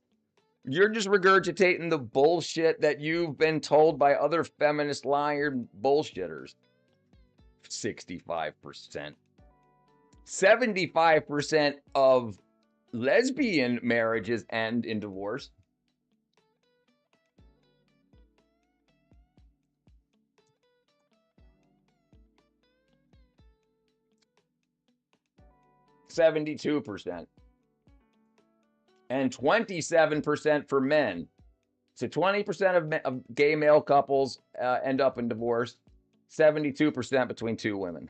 You're just regurgitating the bullshit that you've been told by other feminist liar bullshitters. 65%. 75% of lesbian marriages end in divorce. %. And 27% for men. So 20% of gay male couples end up in divorce, 72% between two women.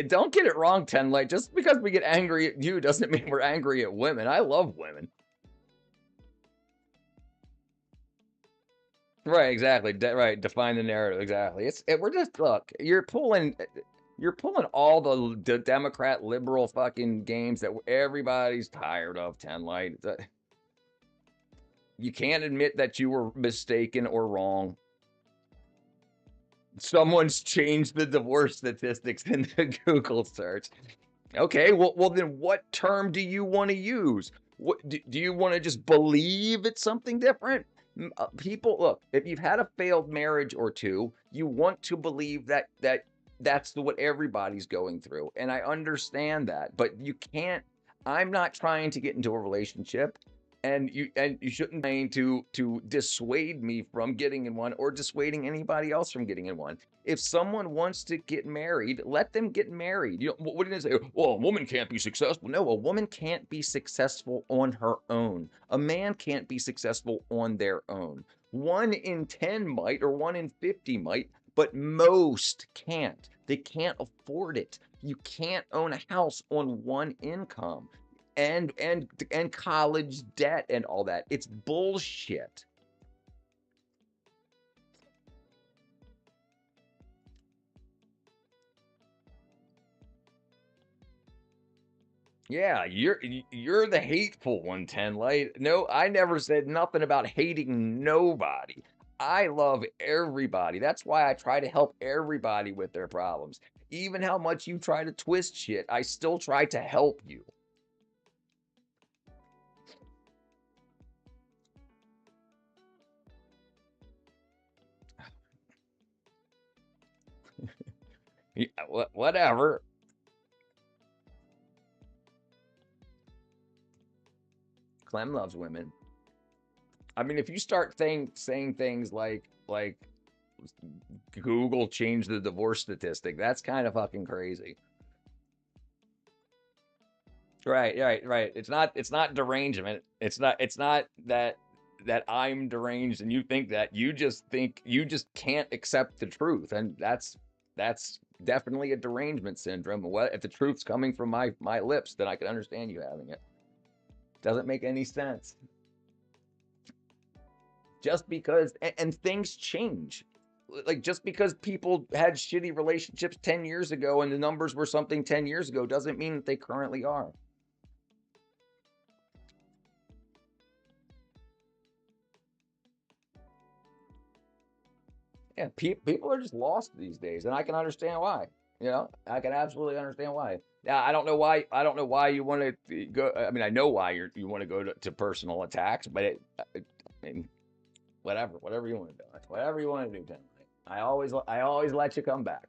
Don't get it wrong, 10 Light. Just because we get angry at you doesn't mean we're angry at women. I love women. Right, exactly. Right, define the narrative. Exactly. We're just, look, you're pulling all the Democrat liberal fucking games that everybody's tired of, 10 Light. You can't admit that you were mistaken or wrong. Someone's changed the divorce statistics in the Google search. Okay, well then what term do you want to use? What do you want to just believe it's something different? People, look, if you've had a failed marriage or two, you want to believe that's what everybody's going through. And I understand that, but you can't. I'm not trying to get into a relationship, and you shouldn't be trying to dissuade me from getting in one or dissuading anybody else from getting in one. If someone wants to get married, let them get married. You know, what do you say? Well, a woman can't be successful. No, a woman can't be successful on her own. A man can't be successful on their own. 1 in 10 might, or 1 in 50 might, but most can't. They can't afford it. You can't own a house on one income and college debt and all that. It's bullshit. Yeah, you're the hateful one, 10 Light. No, I never said nothing about hating nobody. I love everybody. That's why I try to help everybody with their problems. Even how much you try to twist shit, I still try to help you. Yeah, whatever. Clem loves women. I mean, if you start saying things like Google changed the divorce statistic, that's kind of fucking crazy. Right. It's not derangement. It's not that I'm deranged and you think that. You just can't accept the truth, and that's definitely a derangement syndrome. What if the truth's coming from my lips, then I can understand you having it. Doesn't make any sense. Just because and things change. Like, just because people had shitty relationships 10 years ago and the numbers were something 10 years ago doesn't mean that they currently are. Yeah, people are just lost these days, and I can understand why. You know, I can absolutely understand why. Yeah, I don't know why. I don't know why you want to go. I mean, I know why you want to go to personal attacks, but I mean, whatever you want to do, whatever you want to do, Tim. I always let you come back.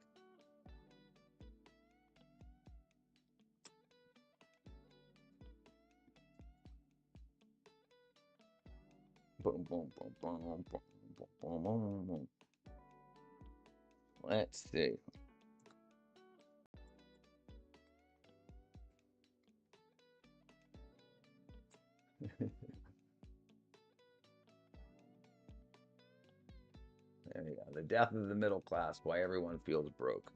Boom, boom, boom, boom, boom, boom. Boom, boom, boom, boom. Let's see. There you go. The death of the middle class, why everyone feels broke.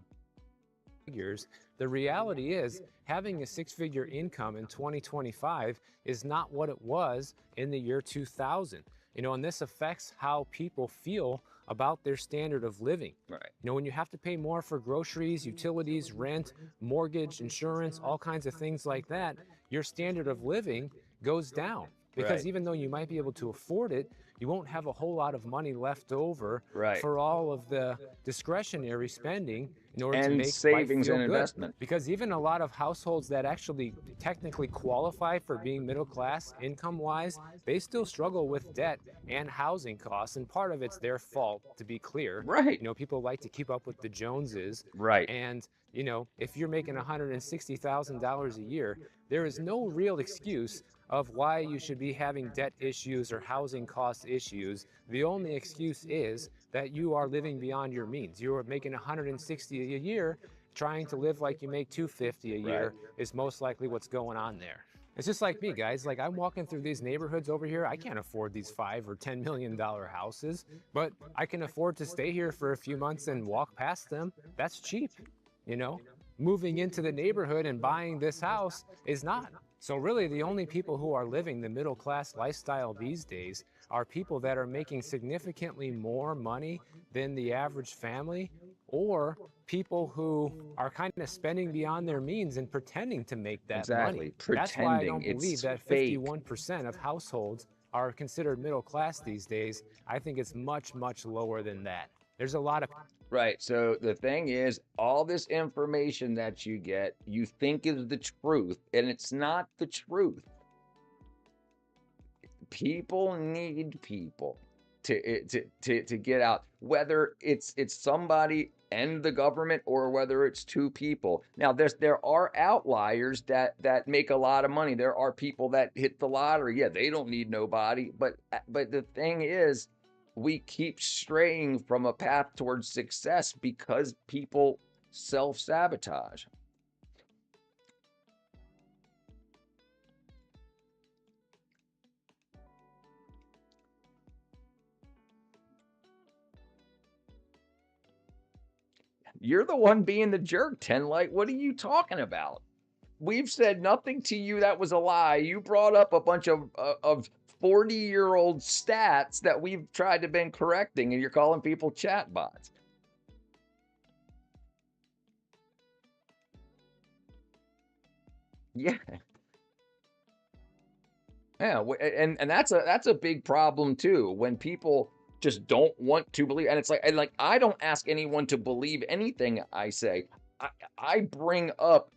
Figures, the reality is having a six-figure income in 2025 is not what it was in the year 2000. And this affects how people feel about their standard of living. Right. When you have to pay more for groceries, utilities, rent, mortgage, insurance, all kinds of things like that, your standard of living goes down. Because Right. even though you might be able to afford it, you won't have a whole lot of money left over Right. for all of the discretionary spending in order to And make life savings feel and good. investment. Because even a lot of households that actually technically qualify for being middle class income-wise, they still struggle with debt and housing costs, and part of it's their fault, to be clear. Right. People like to keep up with the Joneses. Right. And if you're making $160,000 a year, there is no real excuse of why you should be having debt issues or housing cost issues. The only excuse is that you are living beyond your means. You are making $160 a year, trying to live like you make $250 a year is most likely what's going on there. It's just like me, guys. Like, I'm walking through these neighborhoods over here. I can't afford these $5 or $10 million houses, but I can afford to stay here for a few months and walk past them. That's cheap, Moving into the neighborhood and buying this house is not. So really, the only people who are living the middle class lifestyle these days are people that are making significantly more money than the average family, or people who are kind of spending beyond their means and pretending to make that money. That's why I don't believe that 51% of households are considered middle class these days. I think it's much, much lower than that. There's a lot of Right. So the thing is, all this information that you get, you think is the truth, and it's not the truth. People need people to get out, whether it's somebody and the government or whether it's two people. Now, there are outliers that make a lot of money. There are people that hit the lottery. Yeah, they don't need nobody. But the thing is, we keep straying from a path towards success because people self-sabotage. You're the one being the jerk, 10 Light. What are you talking about? We've said nothing to you that was a lie. You brought up a bunch of 40-year-old stats that we've tried to been correcting, and you're calling people chatbots. Yeah. Yeah, and that's a big problem too, when people just don't want to believe. And it's like I don't ask anyone to believe anything I say. I bring up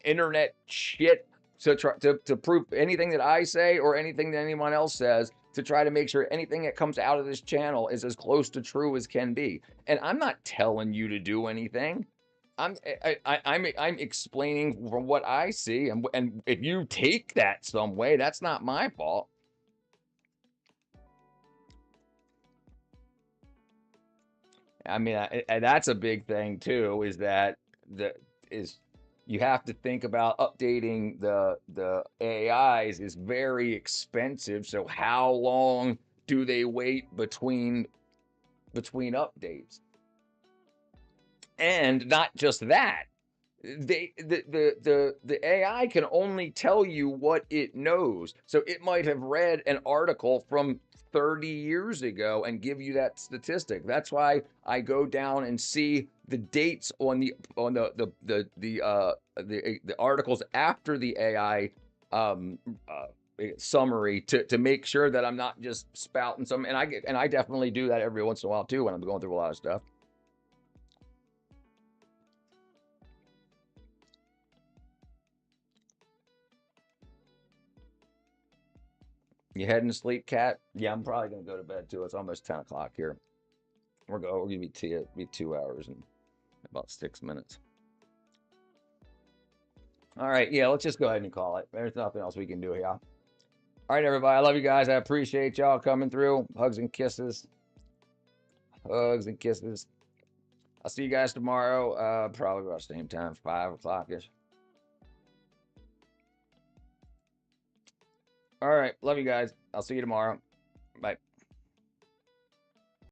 internet shit to try to prove anything that I say or anything that anyone else says, to try to make sure anything that comes out of this channel is as close to true as can be. And I'm not telling you to do anything. I'm explaining from what I see, and if you take that some way, that's not my fault. I mean, that's a big thing too. Is that you have to think about updating the AIs is very expensive. So how long do they wait between updates? And not just that, the AI can only tell you what it knows. So it might have read an article from 30 years ago and give you that statistic. That's why I go down and see the dates on the articles after the AI summary to make sure that I'm not just spouting some. And I definitely do that every once in a while too when I'm going through a lot of stuff. You heading to sleep, Cat? Yeah, I'm probably gonna go to bed too. It's almost 10 o'clock here. We're gonna be 2 hours and about 6 minutes. All right, yeah, let's just go ahead and call it. There's nothing else we can do here. All right, everybody. I love you guys. I appreciate y'all coming through. Hugs and kisses. Hugs and kisses. I'll see you guys tomorrow. Probably about the same time, 5 o'clock-ish. All right. Love you guys. I'll see you tomorrow. Bye.